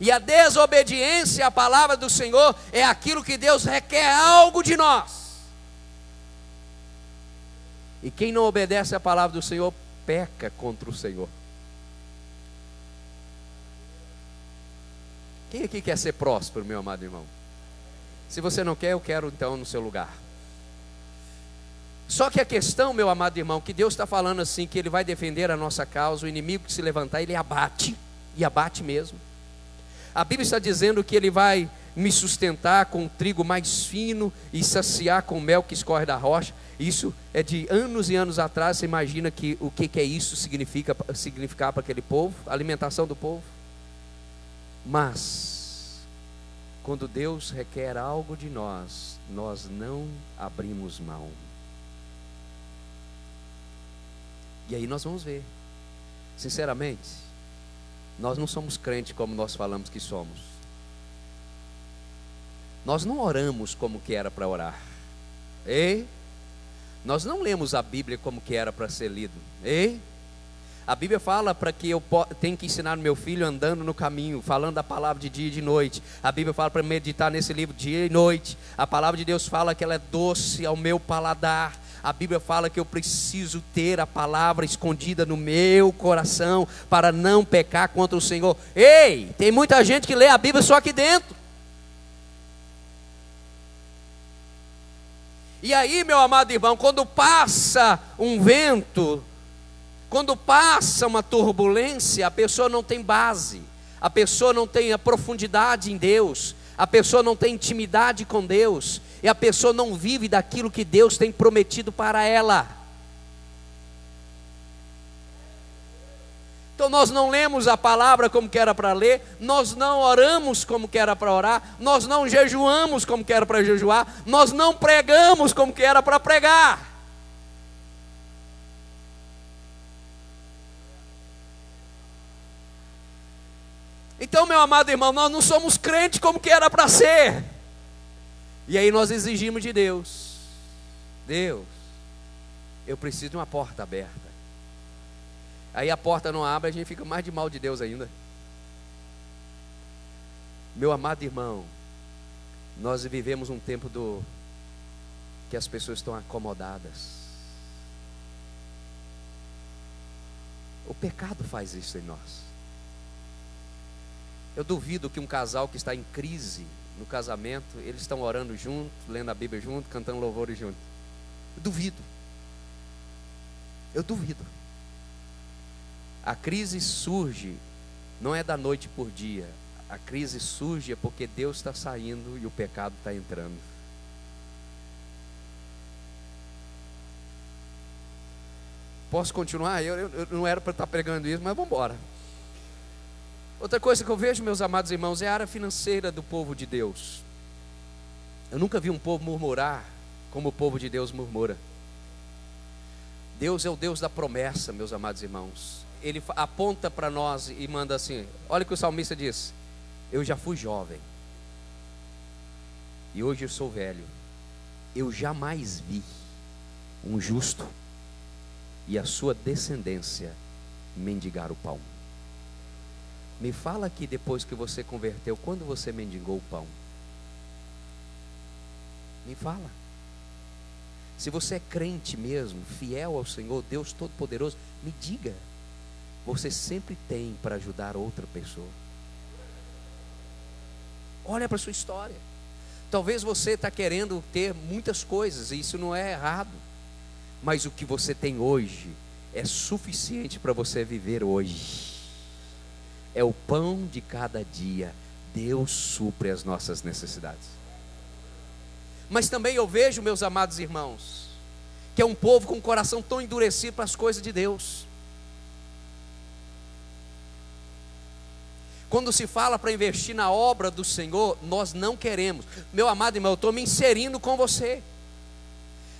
E a desobediência à palavra do Senhor é aquilo que Deus requer algo de nós. E quem não obedece à palavra do Senhor peca contra o Senhor. Quem aqui quer ser próspero, meu amado irmão? Se você não quer, eu quero então no seu lugar. Só que a questão, meu amado irmão, que Deus está falando assim, que Ele vai defender a nossa causa, o inimigo que se levantar, Ele abate, e abate mesmo. A Bíblia está dizendo que Ele vai me sustentar com trigo mais fino e saciar com mel que escorre da rocha. Isso é de anos e anos atrás. Você imagina que o que é isso significar para aquele povo, a alimentação do povo. Mas quando Deus requer algo de nós, nós não abrimos mão. E aí nós vamos ver. Sinceramente, nós não somos crentes como nós falamos que somos. Nós não oramos como que era para orar. Ei? Nós não lemos a Bíblia como que era para ser lido. Ei? A Bíblia fala para que eu tenho que ensinar meu filho andando no caminho, falando a palavra de dia e de noite. A Bíblia fala para meditar nesse livro dia e noite. A palavra de Deus fala que ela é doce ao meu paladar. A Bíblia fala que eu preciso ter a palavra escondida no meu coração para não pecar contra o Senhor. Ei, tem muita gente que lê a Bíblia só aqui dentro. E aí, meu amado irmão, quando passa um vento, quando passa uma turbulência, a pessoa não tem base, a pessoa não tem a profundidade em Deus, a pessoa não tem intimidade com Deus, e a pessoa não vive daquilo que Deus tem prometido para ela. Então nós não lemos a palavra como que era para ler, nós não oramos como que era para orar, nós não jejuamos como que era para jejuar, nós não pregamos como que era para pregar. Então, meu amado irmão, nós não somos crentes como que era para ser. E aí nós exigimos de Deus: Deus, eu preciso de uma porta aberta. Aí a porta não abre, a gente fica mais de mal de Deus ainda. Meu amado irmão, nós vivemos um tempo que as pessoas estão acomodadas. O pecado faz isso em nós. Eu duvido que um casal que está em crise no casamento, eles estão orando junto, lendo a Bíblia junto, cantando louvores junto. Eu duvido. Eu duvido. A crise surge, não é da noite por dia. A crise surge porque Deus está saindo e o pecado está entrando. Posso continuar? Eu não era para estar pregando isso, mas vamos embora. Outra coisa que eu vejo, meus amados irmãos, é a área financeira do povo de Deus. Eu nunca vi um povo murmurar como o povo de Deus murmura. Deus é o Deus da promessa, meus amados irmãos. Ele aponta para nós e manda assim: olha o que o salmista diz: eu já fui jovem e hoje eu sou velho, eu jamais vi um justo e a sua descendência mendigar o pão. Me fala aqui, depois que você converteu, quando você mendigou o pão? Me fala. Se você é crente mesmo, fiel ao Senhor, Deus Todo-Poderoso, me diga. Você sempre tem para ajudar outra pessoa. Olha para a sua história. Talvez você está querendo ter muitas coisas, e isso não é errado. Mas o que você tem hoje é suficiente para você viver hoje. É o pão de cada dia. Deus supre as nossas necessidades. Mas também eu vejo, meus amados irmãos, que é um povo com o coração tão endurecido para as coisas de Deus. Quando se fala para investir na obra do Senhor, nós não queremos. Meu amado irmão, eu estou me inserindo com você.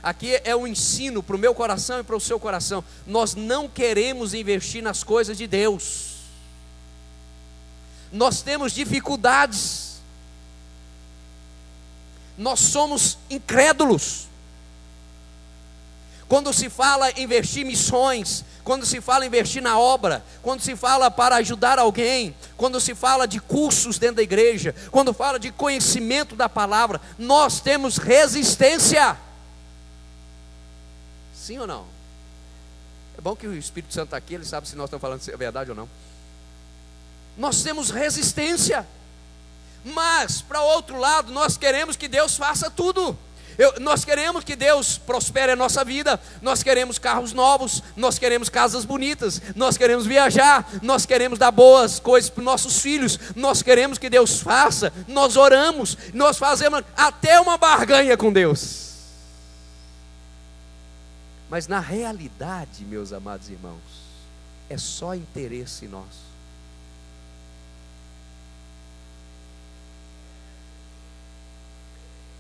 Aqui é um ensino para o meu coração e para o seu coração. Nós não queremos investir nas coisas de Deus. Nós temos dificuldades. Nós somos incrédulos. Quando se fala em investir em missões, quando se fala em investir na obra, quando se fala para ajudar alguém, quando se fala de cursos dentro da igreja, quando fala de conhecimento da palavra, nós temos resistência. Sim ou não? É bom que o Espírito Santo está aqui, ele sabe se nós estamos falando a verdade ou não. Nós temos resistência. Mas, para o outro lado, nós queremos que Deus faça tudo. Nós queremos que Deus prospere a nossa vida. Nós queremos carros novos, nós queremos casas bonitas, nós queremos viajar, nós queremos dar boas coisas para os nossos filhos, nós queremos que Deus faça. Nós oramos, nós fazemos até uma barganha com Deus. Mas na realidade, meus amados irmãos, é só interesse nosso.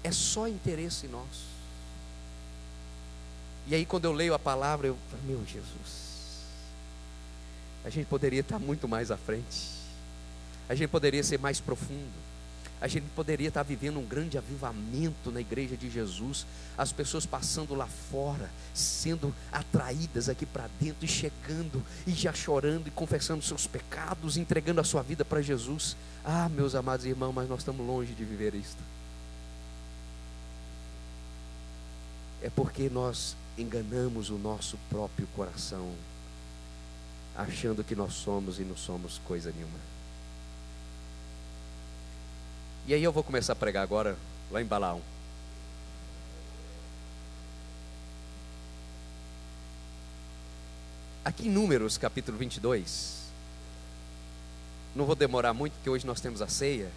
É só interesse nosso. E aí quando eu leio a palavra, eu falo, meu Jesus, a gente poderia estar muito mais à frente. A gente poderia ser mais profundo. A gente poderia estar vivendo um grande avivamento na igreja de Jesus. As pessoas passando lá fora, sendo atraídas aqui para dentro e chegando e já chorando e confessando seus pecados, entregando a sua vida para Jesus. Ah, meus amados irmãos, mas nós estamos longe de viver isto. É porque nós enganamos o nosso próprio coração, achando que nós somos e não somos coisa nenhuma. E aí eu vou começar a pregar agora, lá em Balaão. Aqui em Números, capítulo 22. Não vou demorar muito, porque hoje nós temos a ceia.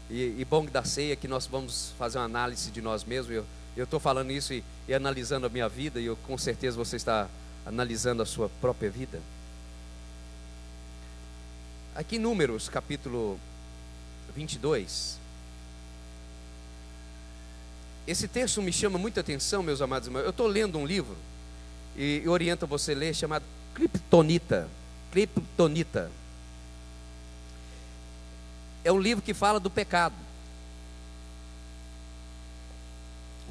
E bom da ceia que nós vamos fazer uma análise de nós mesmos. Eu estou falando isso e analisando a minha vida, e com certeza você está analisando a sua própria vida. aqui em Números, capítulo 22. Esse texto me chama muita atenção, meus amados irmãos. Eu estou lendo um livro e oriento você a ler, chamado Kryptonita. Kryptonita. É um livro que fala do pecado.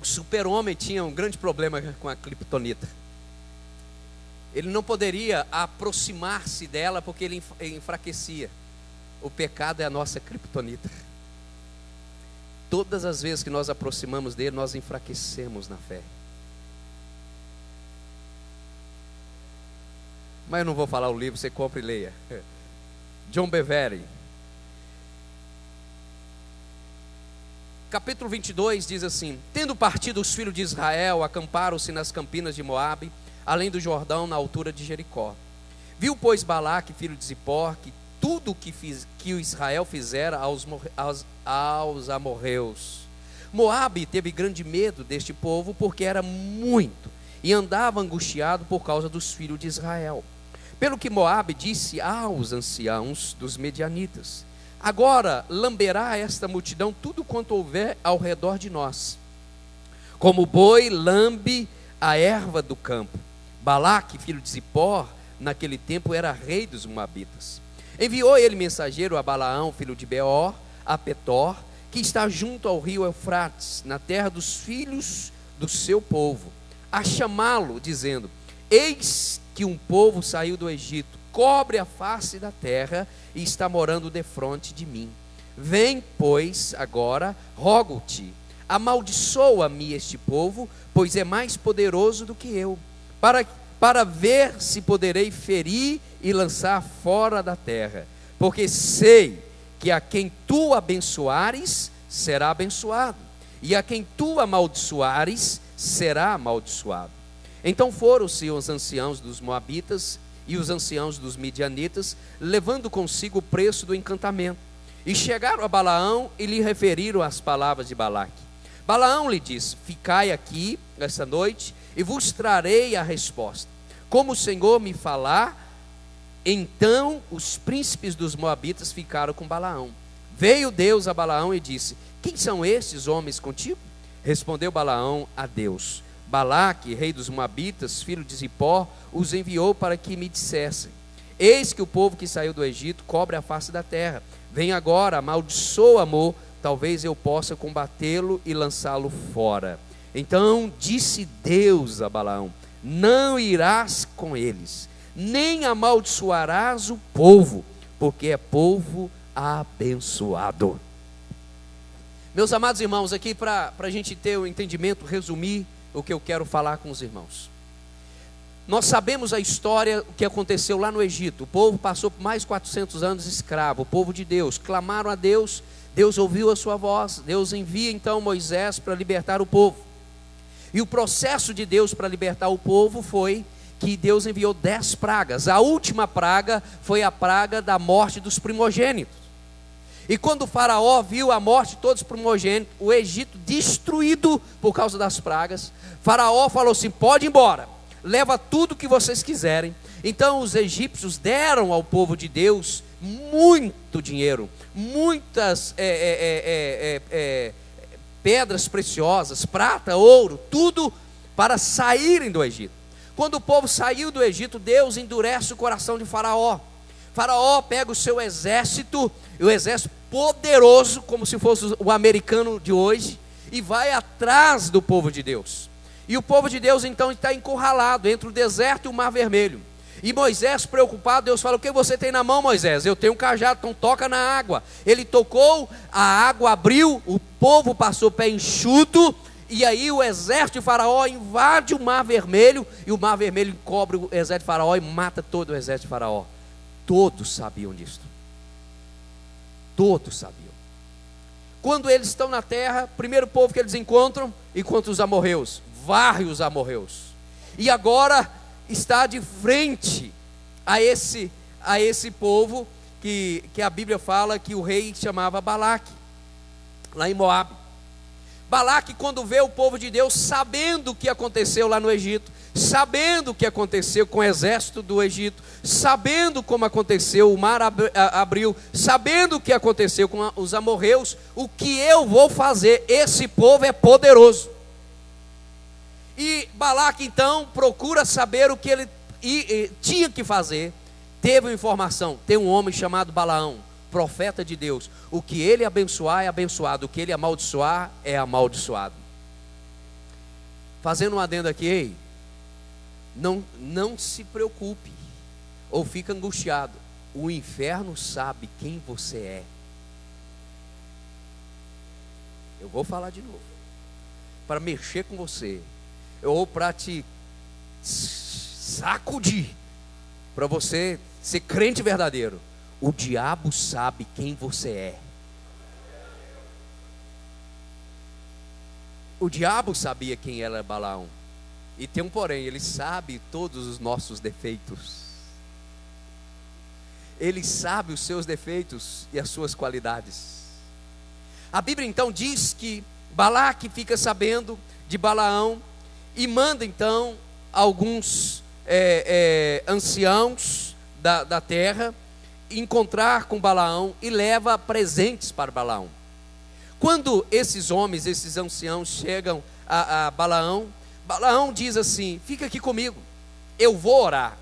O super-homem tinha um grande problema com a kryptonita. Ele não poderia aproximar-se dela porque ele enfraquecia. O pecado é a nossa kryptonita. Todas as vezes que nós aproximamos dele, nós enfraquecemos na fé. Mas eu não vou falar o livro, você compra e leia. John Bevere. Capítulo 22 diz assim: tendo partido os filhos de Israel, acamparam-se nas campinas de Moabe, além do Jordão, na altura de Jericó. Viu, pois, Balaque, filho de Zippor, que tudo que o Israel fizera aos amorreus. Moabe teve grande medo deste povo, porque era muito, e andava angustiado por causa dos filhos de Israel. Pelo que Moabe disse aos anciãos dos medianitas: agora lamberá esta multidão tudo quanto houver ao redor de nós, como o boi lambe a erva do campo. Balaque, filho de Zippor, naquele tempo era rei dos Moabitas. Enviou ele mensageiro a Balaão, filho de Beor, a Petor, que está junto ao rio Eufrates, na terra dos filhos do seu povo, a chamá-lo, dizendo: eis que um povo saiu do Egito, cobre a face da terra e está morando defronte de mim. Vem, pois, agora, rogo-te, amaldiçoa-me este povo, pois é mais poderoso do que eu, para ver se poderei ferir e lançar fora da terra, porque sei que a quem tu abençoares, será abençoado, e a quem tu amaldiçoares, será amaldiçoado. Então foram-se os anciãos dos Moabitas e os anciãos dos Midianitas, levando consigo o preço do encantamento, e chegaram a Balaão e lhe referiram as palavras de Balaque. Balaão lhe disse: ficai aqui esta noite, e vos trarei a resposta. Como o Senhor me falar. Então os príncipes dos Moabitas ficaram com Balaão. Veio Deus a Balaão e disse: quem são estes homens contigo? Respondeu Balaão a Deus: Balaque, rei dos Moabitas, filho de Zippor, os enviou para que me dissessem: eis que o povo que saiu do Egito cobre a face da terra. Vem agora, amaldiçoa-mo, talvez eu possa combatê-lo e lançá-lo fora. Então disse Deus a Balaão: não irás com eles, nem amaldiçoarás o povo, porque é povo abençoado. Meus amados irmãos, aqui para a gente ter o entendimento, resumir o que eu quero falar com os irmãos. Nós sabemos a história, o que aconteceu lá no Egito. O povo passou por mais 400 anos escravo, o povo de Deus, clamaram a Deus, Deus ouviu a sua voz, Deus envia então Moisés para libertar o povo. E o processo de Deus para libertar o povo foi que Deus enviou 10 pragas. A última praga foi a praga da morte dos primogênitos. E quando o faraó viu a morte de todos os primogênitos, o Egito destruído por causa das pragas, faraó falou assim: pode ir embora, leva tudo que vocês quiserem. Então os egípcios deram ao povo de Deus muito dinheiro, muitas pedras preciosas, prata, ouro, tudo para saírem do Egito. Quando o povo saiu do Egito, Deus endurece o coração de Faraó. Faraó pega o seu exército, o exército poderoso, como se fosse o americano de hoje, e vai atrás do povo de Deus. E o povo de Deus então está encurralado entre o deserto e o Mar Vermelho. E Moisés, preocupado, Deus fala: o que você tem na mão, Moisés? Eu tenho um cajado, então toca na água. Ele tocou, a água abriu, o povo passou pé enxuto. E aí o exército de Faraó invade o Mar Vermelho, e o Mar Vermelho encobre o exército de Faraó e mata todo o exército de Faraó. Todos sabiam disso. Todos sabiam. Quando eles estão na terra, o primeiro povo que eles encontram, encontram os amorreus, varre os amorreus. E agora está de frente a esse povo que a Bíblia fala que o rei chamava Balaque, lá em Moabe. Balaque, quando vê o povo de Deus, sabendo o que aconteceu lá no Egito, sabendo o que aconteceu com o exército do Egito, sabendo como aconteceu, o mar abriu, sabendo o que aconteceu com os amorreus, o que eu vou fazer? Esse povo é poderoso. E Balaque então procura saber o que ele tinha que fazer. Teve uma informação, tem um homem chamado Balaão, profeta de Deus. O que ele abençoar é abençoado, o que ele amaldiçoar é amaldiçoado. Fazendo um adendo aqui, ei, não se preocupe ou fica angustiado. O inferno sabe quem você é. Eu vou falar de novo, para mexer com você, ou para te sacudir, para você ser crente verdadeiro. O diabo sabe quem você é. O diabo sabia quem era Balaão. E tem um porém, ele sabe todos os nossos defeitos. Ele sabe os seus defeitos e as suas qualidades. A Bíblia então diz que Balaque fica sabendo de Balaão e manda então alguns anciãos da terra encontrar com Balaão e leva presentes para Balaão. Quando esses homens, esses anciãos chegam a Balaão, Balaão diz assim: fica aqui comigo, eu vou orar.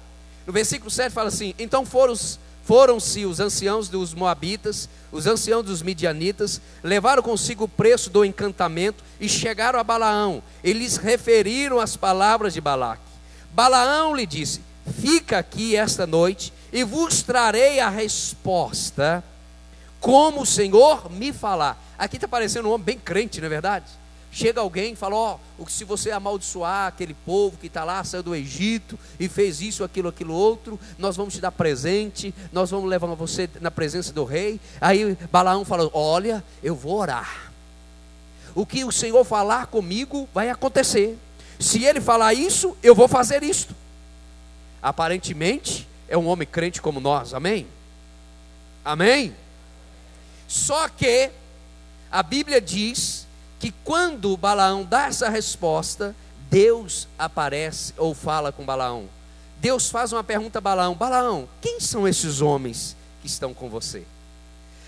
No versículo 7 fala assim: então foram-se os anciãos dos moabitas, os anciãos dos midianitas, levaram consigo o preço do encantamento e chegaram a Balaão. Eles referiram as palavras de Balaque. Balaão lhe disse: fica aqui esta noite e vos trarei a resposta, como o Senhor me falar. Aqui está parecendo um homem bem crente, não é verdade? Chega alguém e fala: ó, se você amaldiçoar aquele povo que está lá, saiu do Egito e fez isso, aquilo outro, nós vamos te dar presente, nós vamos levar você na presença do rei. Aí Balaão fala: olha, eu vou orar, o que o Senhor falar comigo vai acontecer. Se ele falar isso, eu vou fazer isto. Aparentemente é um homem crente como nós, amém? Amém? Só que a Bíblia diz que quando Balaão dá essa resposta, Deus aparece ou fala com Balaão. Deus faz uma pergunta a Balaão: Balaão, quem são esses homens que estão com você?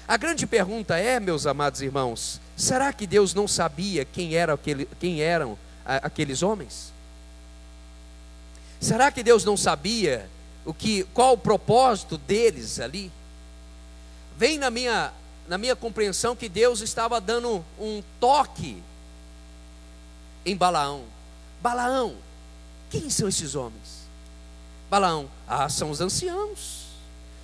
A grande pergunta é, meus amados irmãos, será que Deus não sabia quem eram aqueles homens? Será que Deus não sabia qual o propósito deles ali? Vem na minha compreensão que Deus estava dando um toque em Balaão. Balaão, quem são esses homens? Balaão: são os anciãos,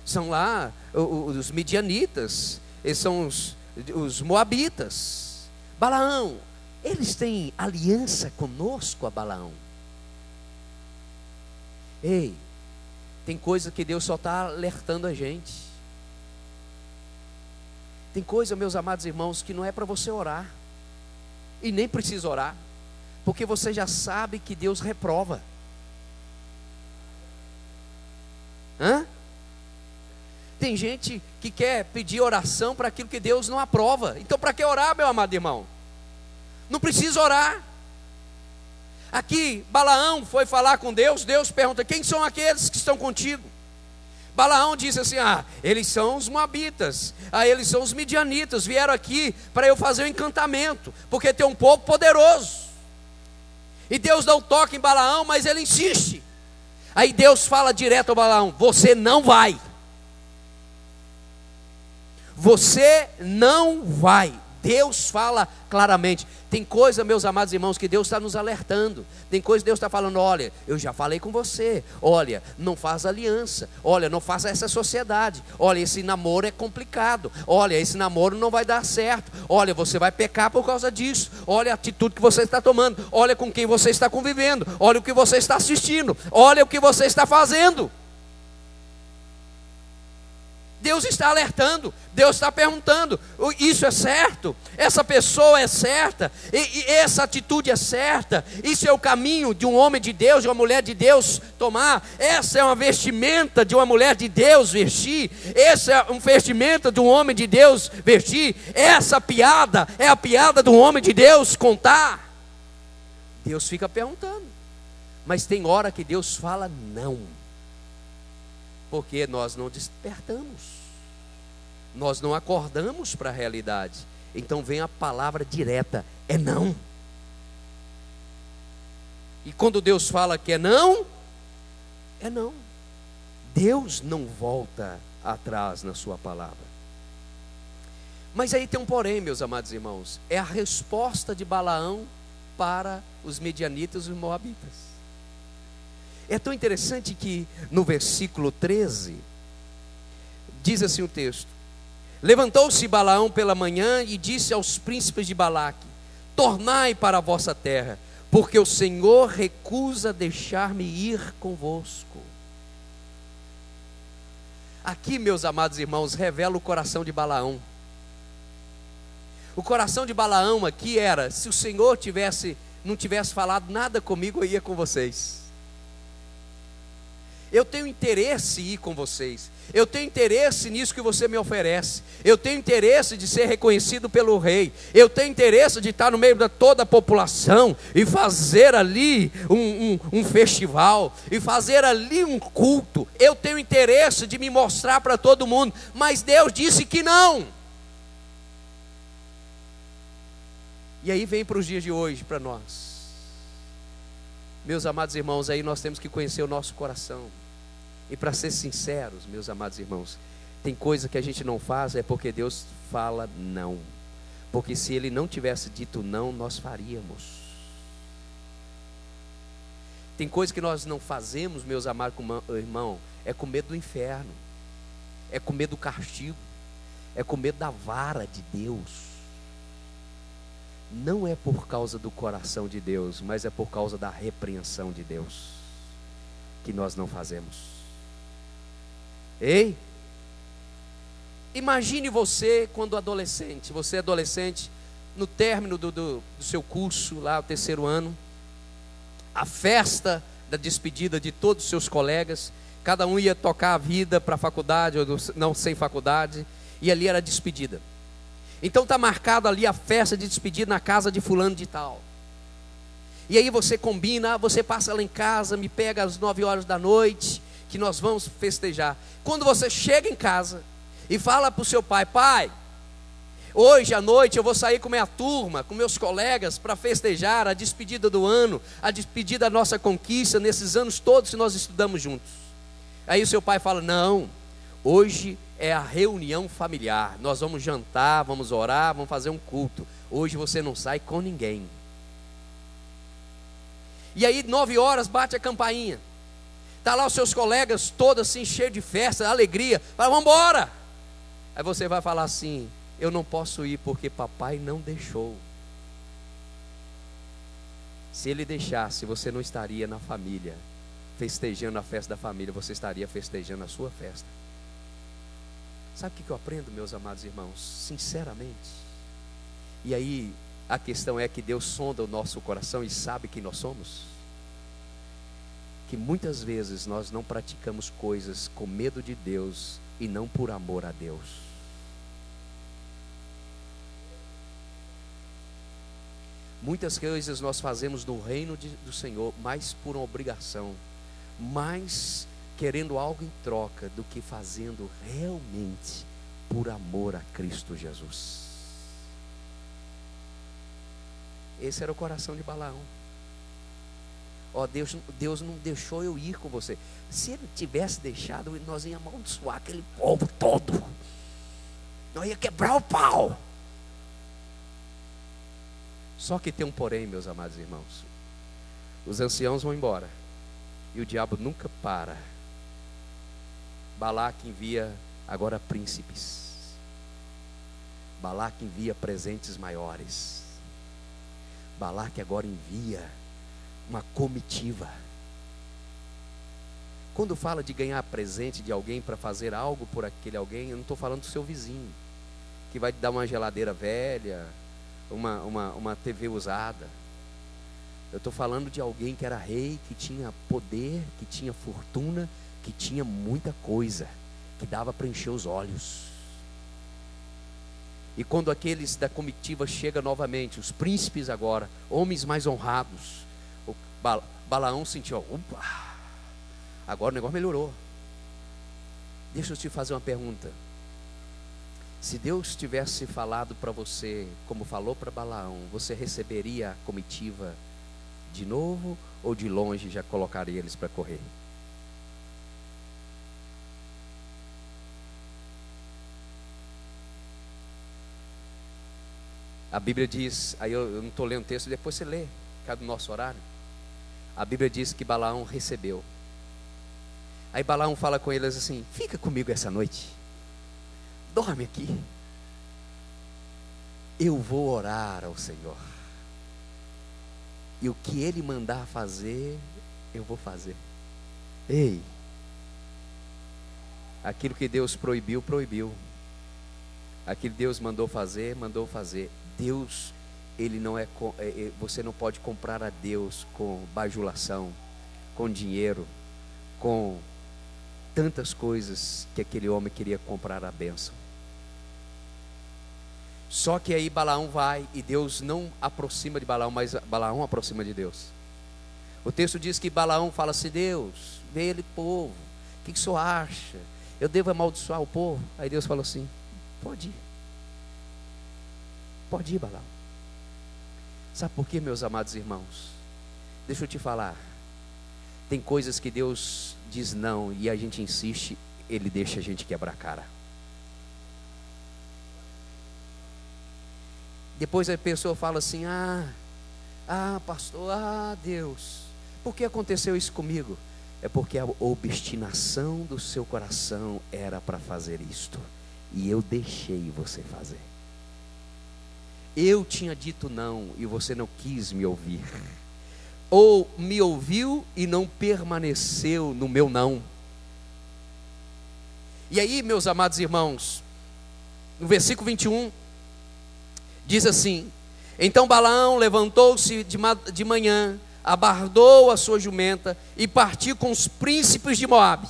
são lá os midianitas, eles são os moabitas. Balaão, eles têm aliança conosco, a Balaão. Ei, tem coisa que Deus só está alertando a gente. Tem coisa, meus amados irmãos, que não é para você orar, e nem precisa orar, porque você já sabe que Deus reprova. Tem gente que quer pedir oração para aquilo que Deus não aprova. Então para que orar, meu amado irmão? Não precisa orar. Aqui Balaão foi falar com Deus. Deus pergunta: quem são aqueles que estão contigo? Balaão disse assim: eles são os moabitas, eles são os midianitas, vieram aqui para eu fazer um encantamento, porque tem um povo poderoso. E Deus dá um toque em Balaão, mas ele insiste. Aí Deus fala direto a Balaão: você não vai. Você não vai. Deus fala claramente. Tem coisa, meus amados irmãos, que Deus está nos alertando. Tem coisa que Deus está falando: olha, eu já falei com você. Olha, não faz aliança. Olha, não faça essa sociedade. Olha, esse namoro é complicado. Olha, esse namoro não vai dar certo. Olha, você vai pecar por causa disso. Olha a atitude que você está tomando. Olha com quem você está convivendo. Olha o que você está assistindo. Olha o que você está fazendo. Deus está alertando, Deus está perguntando: isso é certo? Essa pessoa é certa? E essa atitude é certa? Isso é o caminho de um homem de Deus, de uma mulher de Deus tomar? Essa é uma vestimenta de uma mulher de Deus vestir? Esse é um vestimenta de um homem de Deus vestir? Essa piada é a piada de um homem de Deus contar? Deus fica perguntando. Mas tem hora que Deus fala não, porque nós não despertamos, nós não acordamos para a realidade. Então vem a palavra direta, é não. E quando Deus fala que é não, é não. Deus não volta atrás na sua palavra. Mas aí tem um porém, meus amados irmãos, é a resposta de Balaão para os medianitas e os moabitas. É tão interessante que no versículo 13, diz assim o texto: levantou-se Balaão pela manhã e disse aos príncipes de Balaque: tornai para a vossa terra, porque o Senhor recusa deixar-me ir convosco. Aqui, meus amados irmãos, revela o coração de Balaão. O coração de Balaão aqui era: se o Senhor não tivesse falado nada comigo, eu ia com vocês. Eu tenho interesse em ir com vocês. Eu tenho interesse nisso que você me oferece. Eu tenho interesse de ser reconhecido pelo rei. Eu tenho interesse de estar no meio de toda a população e fazer ali um festival, e fazer ali um culto. Eu tenho interesse de me mostrar para todo mundo. Mas Deus disse que não. E aí vem para os dias de hoje, para nós. Meus amados irmãos, aí nós temos que conhecer o nosso coração. E para ser sinceros, meus amados irmãos, tem coisa que a gente não faz é porque Deus fala não. Porque se Ele não tivesse dito não, nós faríamos. Tem coisa que nós não fazemos, meus amados irmãos, é com medo do inferno, é com medo do castigo, é com medo da vara de Deus. Não é por causa do coração de Deus, mas é por causa da repreensão de Deus que nós não fazemos. Ei, imagine você quando adolescente, você é adolescente, no término do seu curso, lá o 3º ano, a festa da despedida de todos os seus colegas, cada um ia tocar a vida para a faculdade, ou não, sem faculdade, e ali era a despedida. Então está marcado ali a festa de despedida na casa de fulano de tal. E aí você combina, você passa lá em casa, me pega às 9 horas da noite, que nós vamos festejar. Quando você chega em casa e fala para o seu pai: pai, hoje à noite eu vou sair com minha turma, com meus colegas, para festejar a despedida do ano, a despedida da nossa conquista, nesses anos todos que nós estudamos juntos. Aí o seu pai fala: não, hoje é a reunião familiar, nós vamos jantar, vamos orar, vamos fazer um culto, hoje você não sai com ninguém. E aí 9 horas bate a campainha, está lá os seus colegas todos assim, cheios de festa, alegria, fala: vamos embora. Aí você vai falar assim: eu não posso ir porque papai não deixou. Se ele deixasse, você não estaria na família festejando a festa da família, você estaria festejando a sua festa. Sabe o que eu aprendo, meus amados irmãos? Sinceramente. E aí a questão é que Deus sonda o nosso coração e sabe quem nós somos. Que muitas vezes nós não praticamos coisas com medo de Deus e não por amor a Deus. Muitas coisas nós fazemos no reino do Senhor mais por uma obrigação, mais querendo algo em troca do que fazendo realmente por amor a Cristo Jesus. Esse era o coração de Balaão. Ó, Deus não deixou eu ir com você. Se Ele tivesse deixado, nós íamos amaldiçoar aquele povo todo. Nós ia quebrar o pau. Só que tem um porém, meus amados irmãos. Os anciãos vão embora e o diabo nunca para. Balaque envia agora príncipes. Balaque envia presentes maiores. Balaque agora envia uma comitiva. Quando fala de ganhar presente de alguém para fazer algo por aquele alguém, eu não estou falando do seu vizinho, que vai te dar uma geladeira velha, uma TV usada. Eu estou falando de alguém que era rei, que tinha poder, que tinha fortuna, que tinha muita coisa, que dava para encher os olhos. E quando aqueles da comitiva chegam novamente, os príncipes agora, homens mais honrados, Balaão sentiu, opa, agora o negócio melhorou. Deixa eu te fazer uma pergunta. Se Deus tivesse falado para você, como falou para Balaão, você receberia a comitiva de novo ou de longe já colocaria eles para correr? A Bíblia diz, aí eu não estou lendo o texto, depois você lê, cada nosso horário. A Bíblia diz que Balaão recebeu. Aí Balaão fala com eles assim: fica comigo essa noite, dorme aqui, eu vou orar ao Senhor, e o que Ele mandar fazer, eu vou fazer. Ei, aquilo que Deus proibiu, proibiu. Aquilo que Deus mandou fazer, mandou fazer. Deus, Ele não é, você não pode comprar a Deus com bajulação, com dinheiro, com tantas coisas que aquele homem queria comprar a bênção. Só que aí Balaão vai e Deus não aproxima de Balaão, mas Balaão aproxima de Deus. O texto diz que Balaão fala assim: Deus, vê ele povo, o que o senhor acha? Eu devo amaldiçoar o povo? Aí Deus falou assim: pode ir. Pode ir, Balaão. Sabe por quê, meus amados irmãos? Deixa eu te falar. Tem coisas que Deus diz não e a gente insiste, Ele deixa a gente quebrar a cara. Depois a pessoa fala assim: pastor, Deus, por que aconteceu isso comigo? É porque a obstinação do seu coração era para fazer isto, e eu deixei você fazer. Eu tinha dito não e você não quis me ouvir, ou me ouviu e não permaneceu no meu não. E aí, meus amados irmãos, no versículo 21 diz assim: então Balaão levantou-se de manhã, abardou a sua jumenta e partiu com os príncipes de Moabe.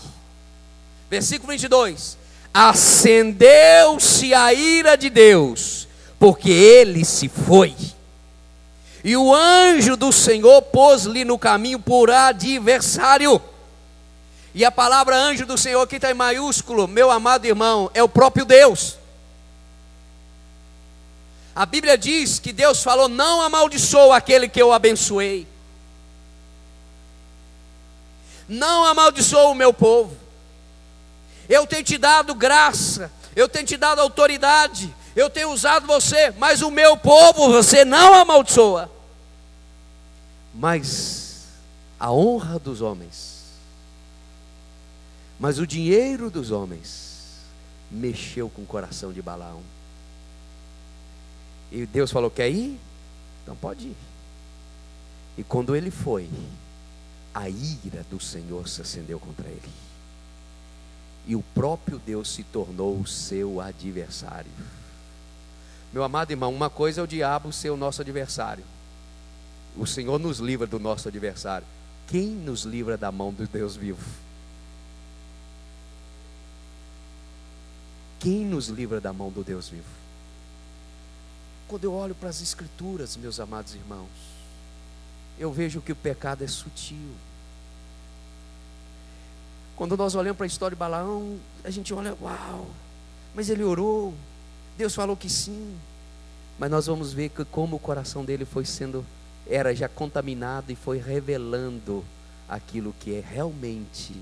Versículo 22: acendeu-se a ira de Deus, porque ele se foi, e o anjo do Senhor pôs-lhe no caminho por adversário. E a palavra anjo do Senhor aqui está em maiúsculo, meu amado irmão, é o próprio Deus. A Bíblia diz que Deus falou: não amaldiçoa aquele que eu abençoei, não amaldiçoa o meu povo. Eu tenho te dado graça, eu tenho te dado autoridade, eu tenho usado você, mas o meu povo você não amaldiçoa. Mas a honra dos homens, mas o dinheiro dos homens mexeu com o coração de Balaão. E Deus falou: quer ir? Então pode ir. E quando ele foi, a ira do Senhor se acendeu contra ele, e o próprio Deus se tornou o seu adversário. Meu amado irmão, uma coisa é o diabo ser o nosso adversário, o Senhor nos livra do nosso adversário. Quem nos livra da mão do Deus vivo? Quem nos livra da mão do Deus vivo? Quando eu olho para as Escrituras, meus amados irmãos, eu vejo que o pecado é sutil. Quando nós olhamos para a história de Balaão, a gente olha: uau, mas ele orou, Deus falou que sim. Mas nós vamos ver que como o coração dele era já contaminado e foi revelando aquilo que realmente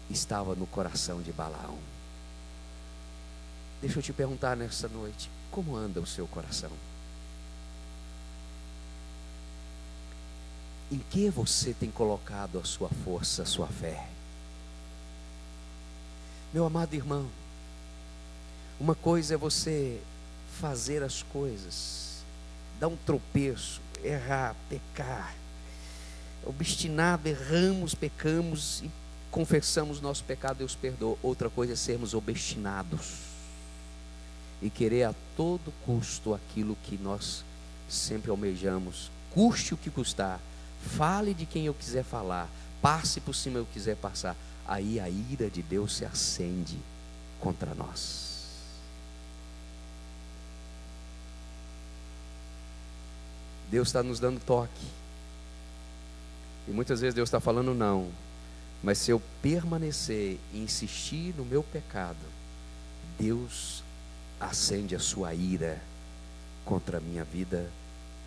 estava no coração de Balaão. Deixa eu te perguntar nessa noite: como anda o seu coração? Em que você tem colocado a sua força, a sua fé? Meu amado irmão, uma coisa é você fazer as coisas, dar um tropeço, errar, pecar, obstinado, erramos, pecamos e confessamos nosso pecado, Deus perdoa. Outra coisa é sermos obstinados e querer a todo custo aquilo que nós sempre almejamos, custe o que custar, fale de quem eu quiser falar, passe por cima eu quiser passar. Aí a ira de Deus se acende contra nós. Deus está nos dando toque. E muitas vezes Deus está falando não. Mas se eu permanecer e insistir no meu pecado, Deus acende a sua ira contra a minha vida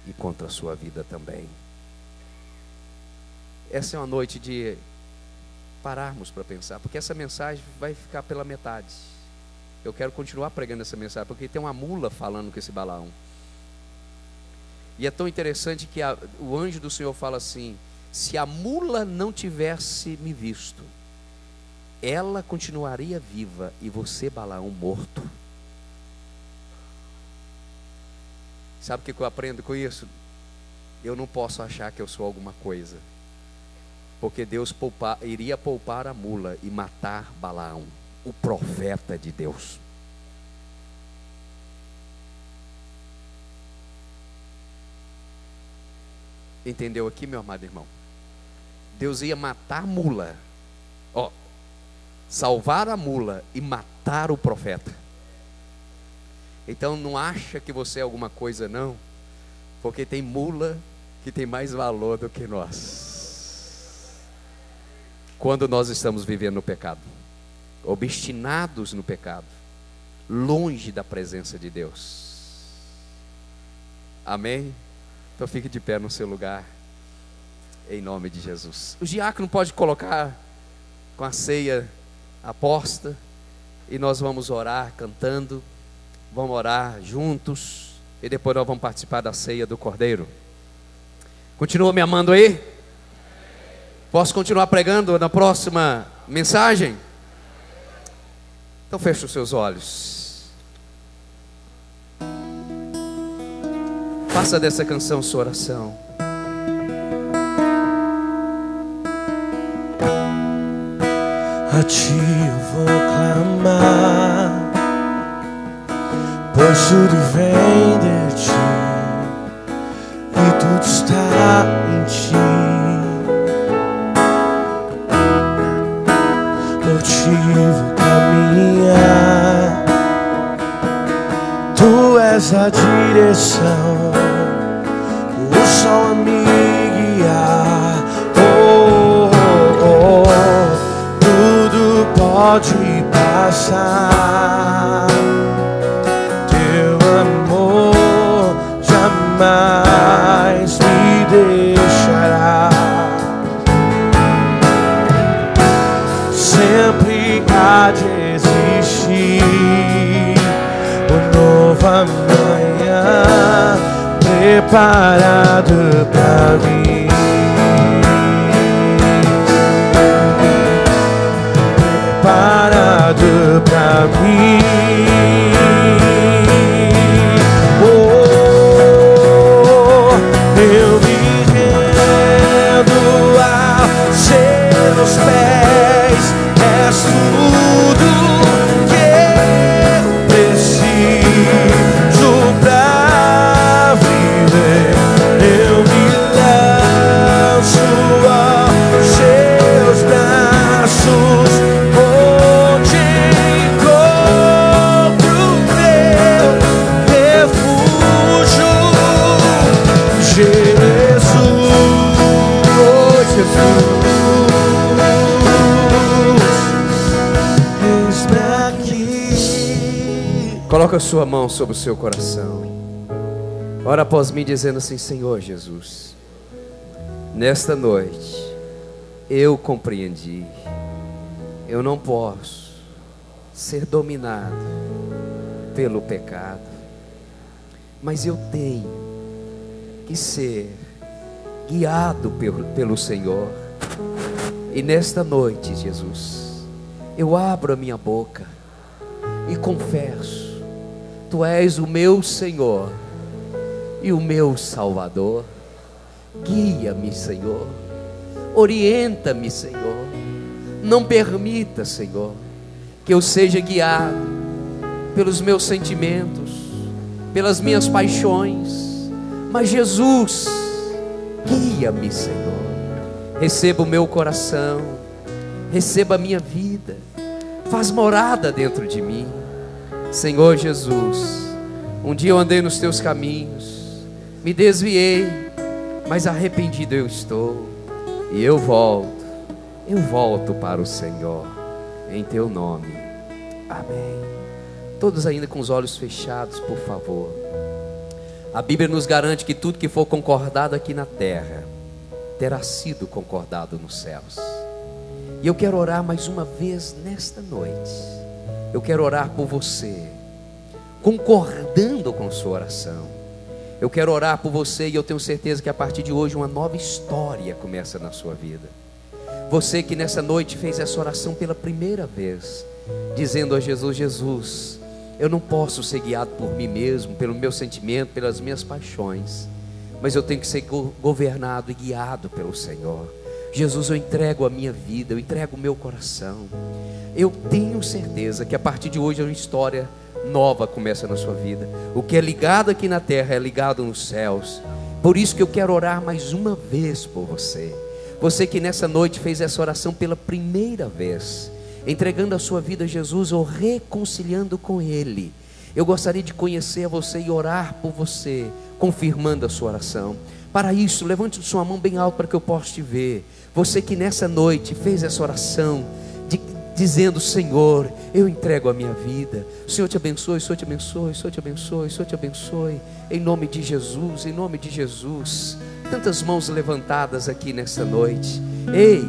e contra a sua vida também. Essa é uma noite de pararmos para pensar, porque essa mensagem vai ficar pela metade. Eu quero continuar pregando essa mensagem, porque tem uma mula falando com esse Balaão. E é tão interessante que o anjo do Senhor fala assim: se a mula não tivesse me visto, ela continuaria viva e você, Balaão, morto. Sabe o que eu aprendo com isso? Eu não posso achar que eu sou alguma coisa, porque Deus iria poupar a mula e matar Balaão, o profeta de Deus. Entendeu aqui, meu amado irmão? Deus ia matar a mula, salvar a mula e matar o profeta. Então não acha que você é alguma coisa não, porque tem mula que tem mais valor do que nós. Quando nós estamos vivendo no pecado, obstinados no pecado, longe da presença de Deus. Amém? Então fique de pé no seu lugar, em nome de Jesus. O diácono pode colocar com a ceia aposta, e nós vamos orar cantando, vamos orar juntos, e depois nós vamos participar da ceia do Cordeiro. Continua me amando aí? Posso continuar pregando na próxima mensagem? Então feche os seus olhos. Faça dessa canção sua oração. A ti eu vou clamar, pois tudo vem de ti e tudo está em ti. Por ti vou caminhar, tu és a direção, o sol a me guiar. Tudo pode passar, teu amor jamais me deixará. Sempre há de existir uma nova manhã preparado pra mim. Preparado pra mim. Eu me rendo aos seus pés. És tudo que eu preciso pra viver. Eu me lanço aos seus braços, onde encontro meu refúgio. Jesus, oh Jesus, eis-me aqui. Coloca a sua mão sobre o seu coração. Ora após mim dizendo assim: Senhor Jesus, nesta noite eu compreendi, eu não posso ser dominado pelo pecado, mas eu tenho que ser guiado pelo Senhor. E nesta noite, Jesus, eu abro a minha boca e confesso: Tu és o meu Senhor e o meu Salvador. Guia-me, Senhor, orienta-me, Senhor. Não permita, Senhor, que eu seja guiado pelos meus sentimentos, pelas minhas paixões, mas Jesus, guia-me, Senhor. Receba o meu coração, receba a minha vida, faz morada dentro de mim. Senhor Jesus, um dia eu andei nos teus caminhos, me desviei, mas arrependido eu estou. e eu volto para o Senhor, em teu nome, amém. Todos ainda com os olhos fechados, por favor. A Bíblia nos garante que tudo que for concordado aqui na terra, terá sido concordado nos céus. E eu quero orar mais uma vez nesta noite. Eu quero orar por você, concordando com sua oração. Eu quero orar por você e eu tenho certeza que a partir de hoje uma nova história começa na sua vida. Você que nessa noite fez essa oração pela primeira vez, dizendo a Jesus: Jesus, eu não posso ser guiado por mim mesmo, pelo meu sentimento, pelas minhas paixões, mas eu tenho que ser governado e guiado pelo Senhor. Jesus, eu entrego a minha vida, eu entrego o meu coração. Eu tenho certeza que a partir de hoje uma história nova começa na sua vida. O que é ligado aqui na terra é ligado nos céus. Por isso que eu quero orar mais uma vez por você. Você que nessa noite fez essa oração pela primeira vez, entregando a sua vida a Jesus ou reconciliando com Ele. Eu gostaria de conhecer você e orar por você, confirmando a sua oração. Para isso, levante sua mão bem alto para que eu possa te ver. Você que nessa noite fez essa oração, dizendo: Senhor, eu entrego a minha vida. O Senhor te abençoe, o Senhor te abençoe, o Senhor te abençoe, o Senhor te abençoe. Em nome de Jesus, em nome de Jesus. Tantas mãos levantadas aqui nessa noite. Ei,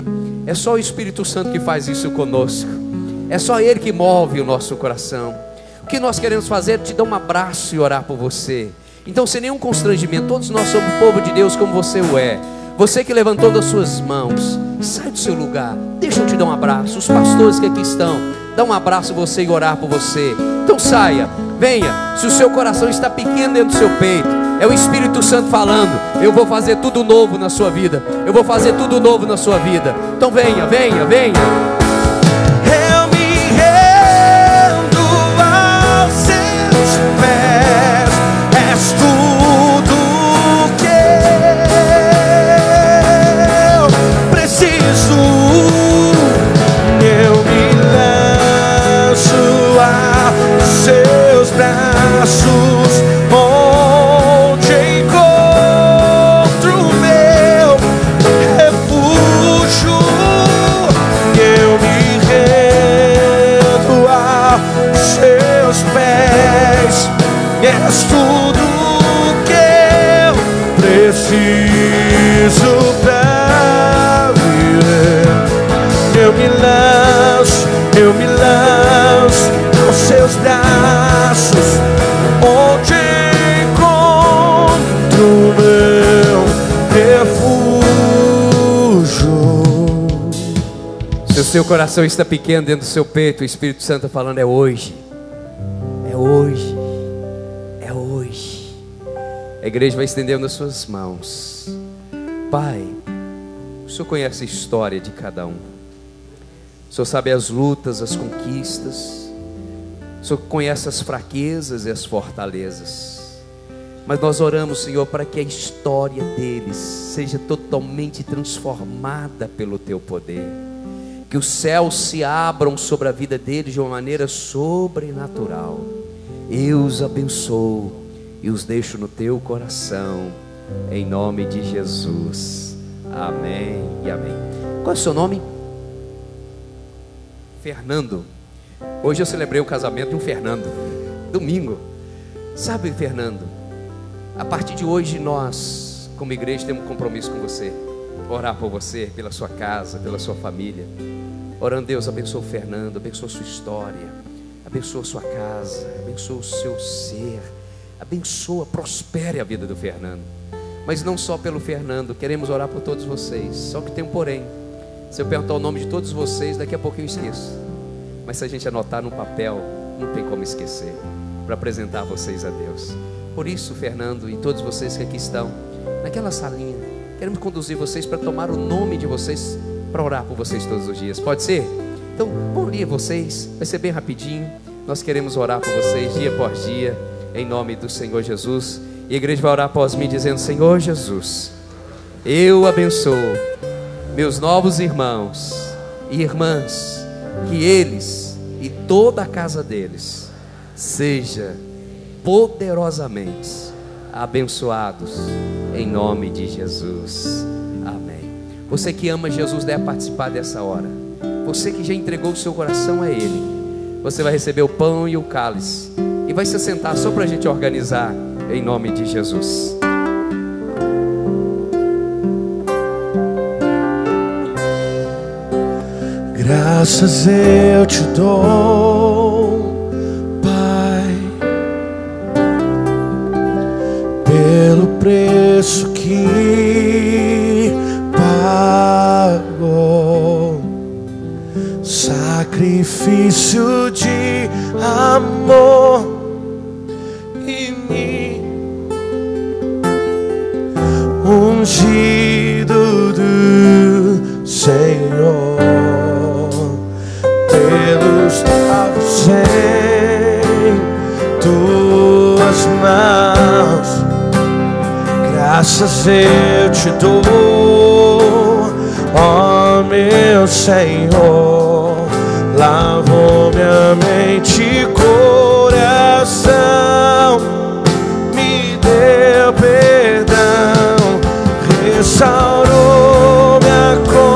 é só o Espírito Santo que faz isso conosco. É só Ele que move o nosso coração. O que nós queremos fazer é te dar um abraço e orar por você. Então, sem nenhum constrangimento, todos nós somos povo de Deus como você o é. Você que levantou das suas mãos, sai do seu lugar, deixa eu te dar um abraço. Os pastores que aqui estão, dá um abraço a você e orar por você. Então saia, venha. Se o seu coração está pequeno dentro do seu peito, é o Espírito Santo falando: eu vou fazer tudo novo na sua vida. Eu vou fazer tudo novo na sua vida. Então venha, venha, venha. Eu me rendo aos seus pés. És tudo que eu preciso. Eu me lanço aos seus braços, onde encontro o meu refúgio. Eu me rendo aos seus pés. És tudo que eu preciso pra viver. Eu me lanço aos seus braços, onde encontro o meu refúgio. Se o seu coração está pequeno dentro do seu peito, o Espírito Santo está falando: é hoje. É hoje. É hoje. A igreja vai estendendo as suas mãos. Pai, o Senhor conhece a história de cada um. O Senhor sabe as lutas, as conquistas. O Senhor conhece as fraquezas e as fortalezas. Mas nós oramos, Senhor, para que a história deles seja totalmente transformada pelo Teu poder. Que os céus se abram sobre a vida deles de uma maneira sobrenatural. Eu os abençoo e os deixo no Teu coração, em nome de Jesus. Amém e amém. Qual é o seu nome? Fernando. Hoje eu celebrei o casamento de um Fernando. Domingo. Sabe, Fernando, a partir de hoje nós, como igreja, temos um compromisso com você. Orar por você, pela sua casa, pela sua família. Orando: Deus, abençoa o Fernando, abençoa a sua história, abençoa a sua casa, abençoa o seu ser, abençoa, prospere a vida do Fernando. Mas não só pelo Fernando, queremos orar por todos vocês. Só que tem um porém. Se eu perguntar o nome de todos vocês, daqui a pouco eu esqueço. Mas se a gente anotar no papel, não tem como esquecer, para apresentar vocês a Deus. Por isso, Fernando e todos vocês que aqui estão, naquela salinha, queremos conduzir vocês para tomar o nome de vocês, para orar por vocês todos os dias. Pode ser? Então, bom dia a vocês, vai ser bem rapidinho. Nós queremos orar por vocês dia após dia, em nome do Senhor Jesus. E a igreja vai orar após mim dizendo: Senhor Jesus, eu abençoo meus novos irmãos e irmãs, que eles e toda a casa deles seja poderosamente abençoados em nome de Jesus. Amém. Você que ama Jesus deve participar dessa hora. Você que já entregou o seu coração a Ele, você vai receber o pão e o cálice e vai se sentar só para a gente organizar em nome de Jesus. Graças eu te dou, Pai, pelo preço que pagou, sacrifício de amor em mim, ungido do Senhor. Pelos lavos em tuas mãos, graças eu te dou, ó meu Senhor. Lavou minha mente e coração, me deu perdão, restaurou minha comunhão.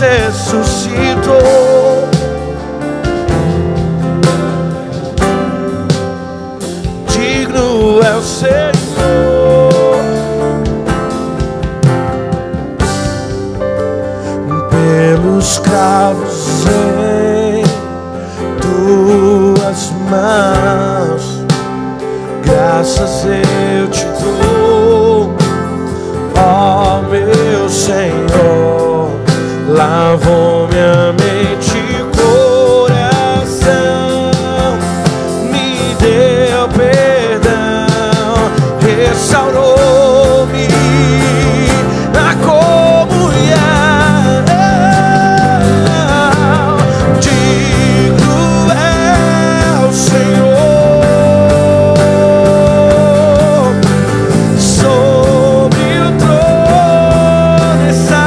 Ressuscitou, digno é o Senhor, pelos cravos em tuas mãos, graças eu te dou, ó meu Senhor. Lavou minha mente e coração, me deu perdão, restaurou-me na comunhão. Digno é o Senhor, sobre o trono está.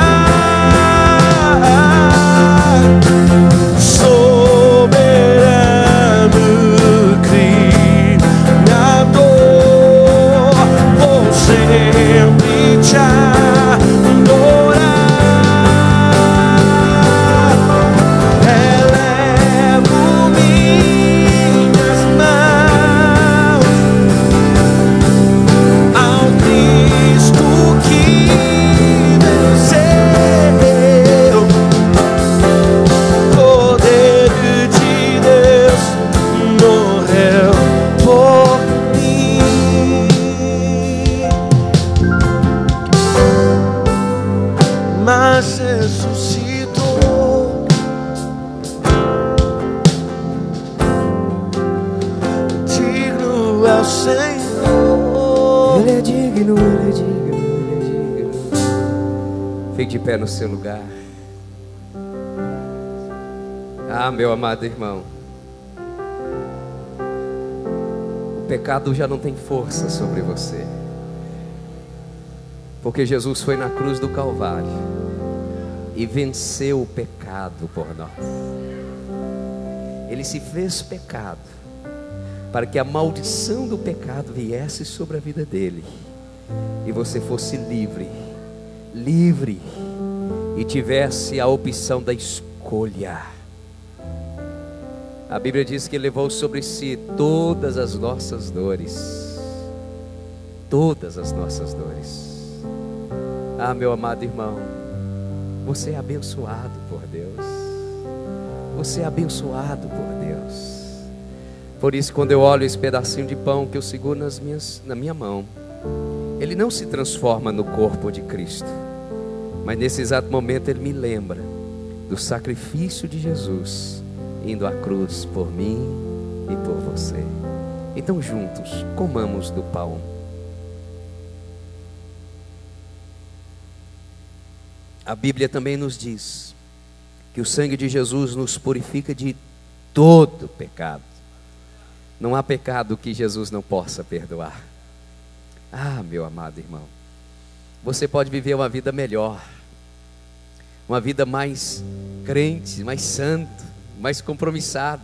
Ressuscitou, digno é o Senhor. Ele é digno, Ele é digno, Ele é digno. Fique de pé no seu lugar. Ah, meu amado irmão, o pecado já não tem força sobre você, porque Jesus foi na cruz do Calvário e venceu o pecado por nós. Ele se fez pecado para que a maldição do pecado viesse sobre a vida dele e você fosse livre, livre, e tivesse a opção da escolha. A Bíblia diz que ele levou sobre si todas as nossas dores, todas as nossas dores. Ah, meu amado irmão, você é abençoado por Deus. Você é abençoado por Deus. Por isso, quando eu olho esse pedacinho de pão que eu seguro na minha mão, ele não se transforma no corpo de Cristo, mas nesse exato momento ele me lembra do sacrifício de Jesus indo à cruz por mim e por você. Então juntos, comamos do pão. A Bíblia também nos diz que o sangue de Jesus nos purifica de todo pecado. Não há pecado que Jesus não possa perdoar. Ah, meu amado irmão, você pode viver uma vida melhor, uma vida mais crente, mais santo, mais compromissado.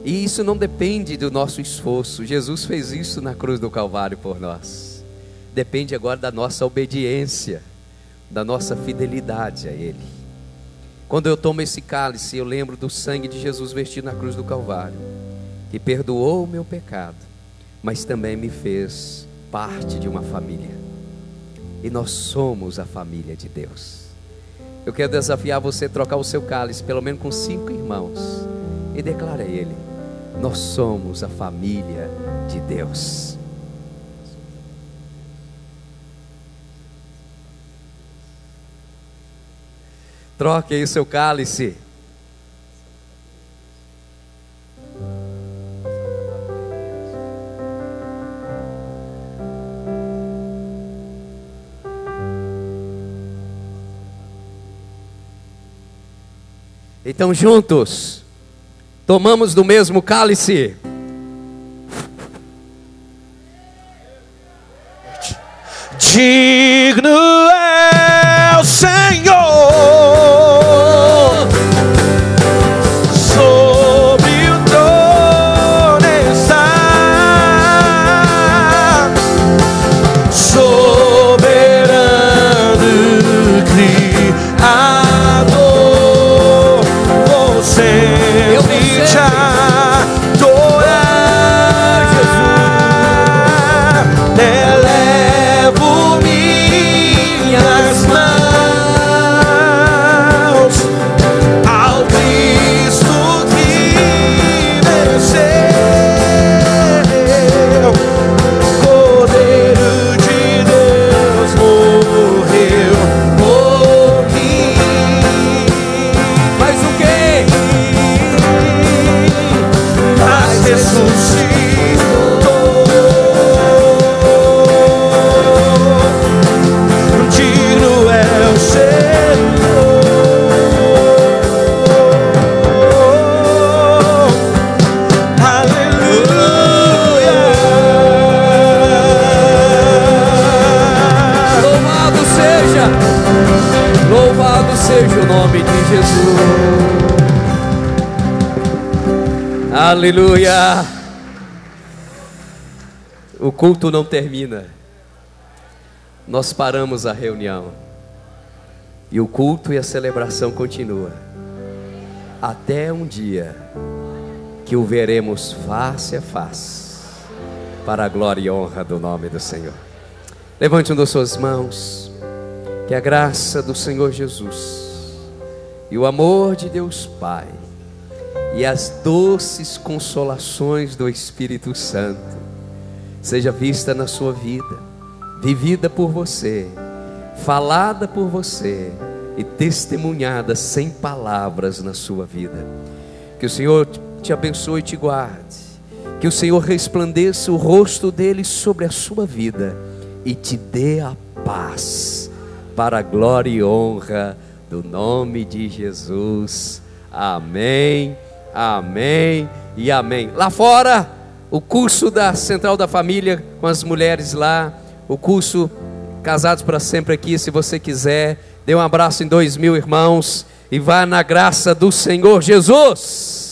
E isso não depende do nosso esforço. Jesus fez isso na cruz do Calvário por nós. Depende agora da nossa obediência, da nossa fidelidade a Ele. Quando eu tomo esse cálice, eu lembro do sangue de Jesus vertido na cruz do Calvário, que perdoou o meu pecado, mas também me fez parte de uma família. E nós somos a família de Deus. Eu quero desafiar você a trocar o seu cálice, pelo menos com 5 irmãos, e declara a ele: nós somos a família de Deus. Troque aí o seu cálice. Então juntos, tomamos do mesmo cálice. Digno é o Senhor, sobre o trono está, soberano Criador, eu vim te adorar, Jesus. Elevo minhas mãos ao Cristo que venceu. Cordeiro de Deus morreu por mim. Mas o quê? Mas ressuscitou. Digno é o Senhor. Aleluia. Louvado seja o nome de Jesus. Aleluia. O culto não termina. Nós paramos a reunião. E o culto e a celebração continua. Até um dia que o veremos face a face, para a glória e honra do nome do Senhor. Levante uma das suas mãos. Que a graça do Senhor Jesus e o amor de Deus Pai e as doces consolações do Espírito Santo seja vista na sua vida, vivida por você, falada por você e testemunhada sem palavras na sua vida. Que o Senhor te abençoe e te guarde, que o Senhor resplandeça o rosto dele sobre a sua vida e te dê a paz, para a glória e honra do nome de Jesus. Amém, amém e amém. Lá fora, o curso da Central da Família com as mulheres lá, o curso Casados para Sempre aqui, se você quiser. Dê um abraço em 2.000 irmãos e vá na graça do Senhor Jesus.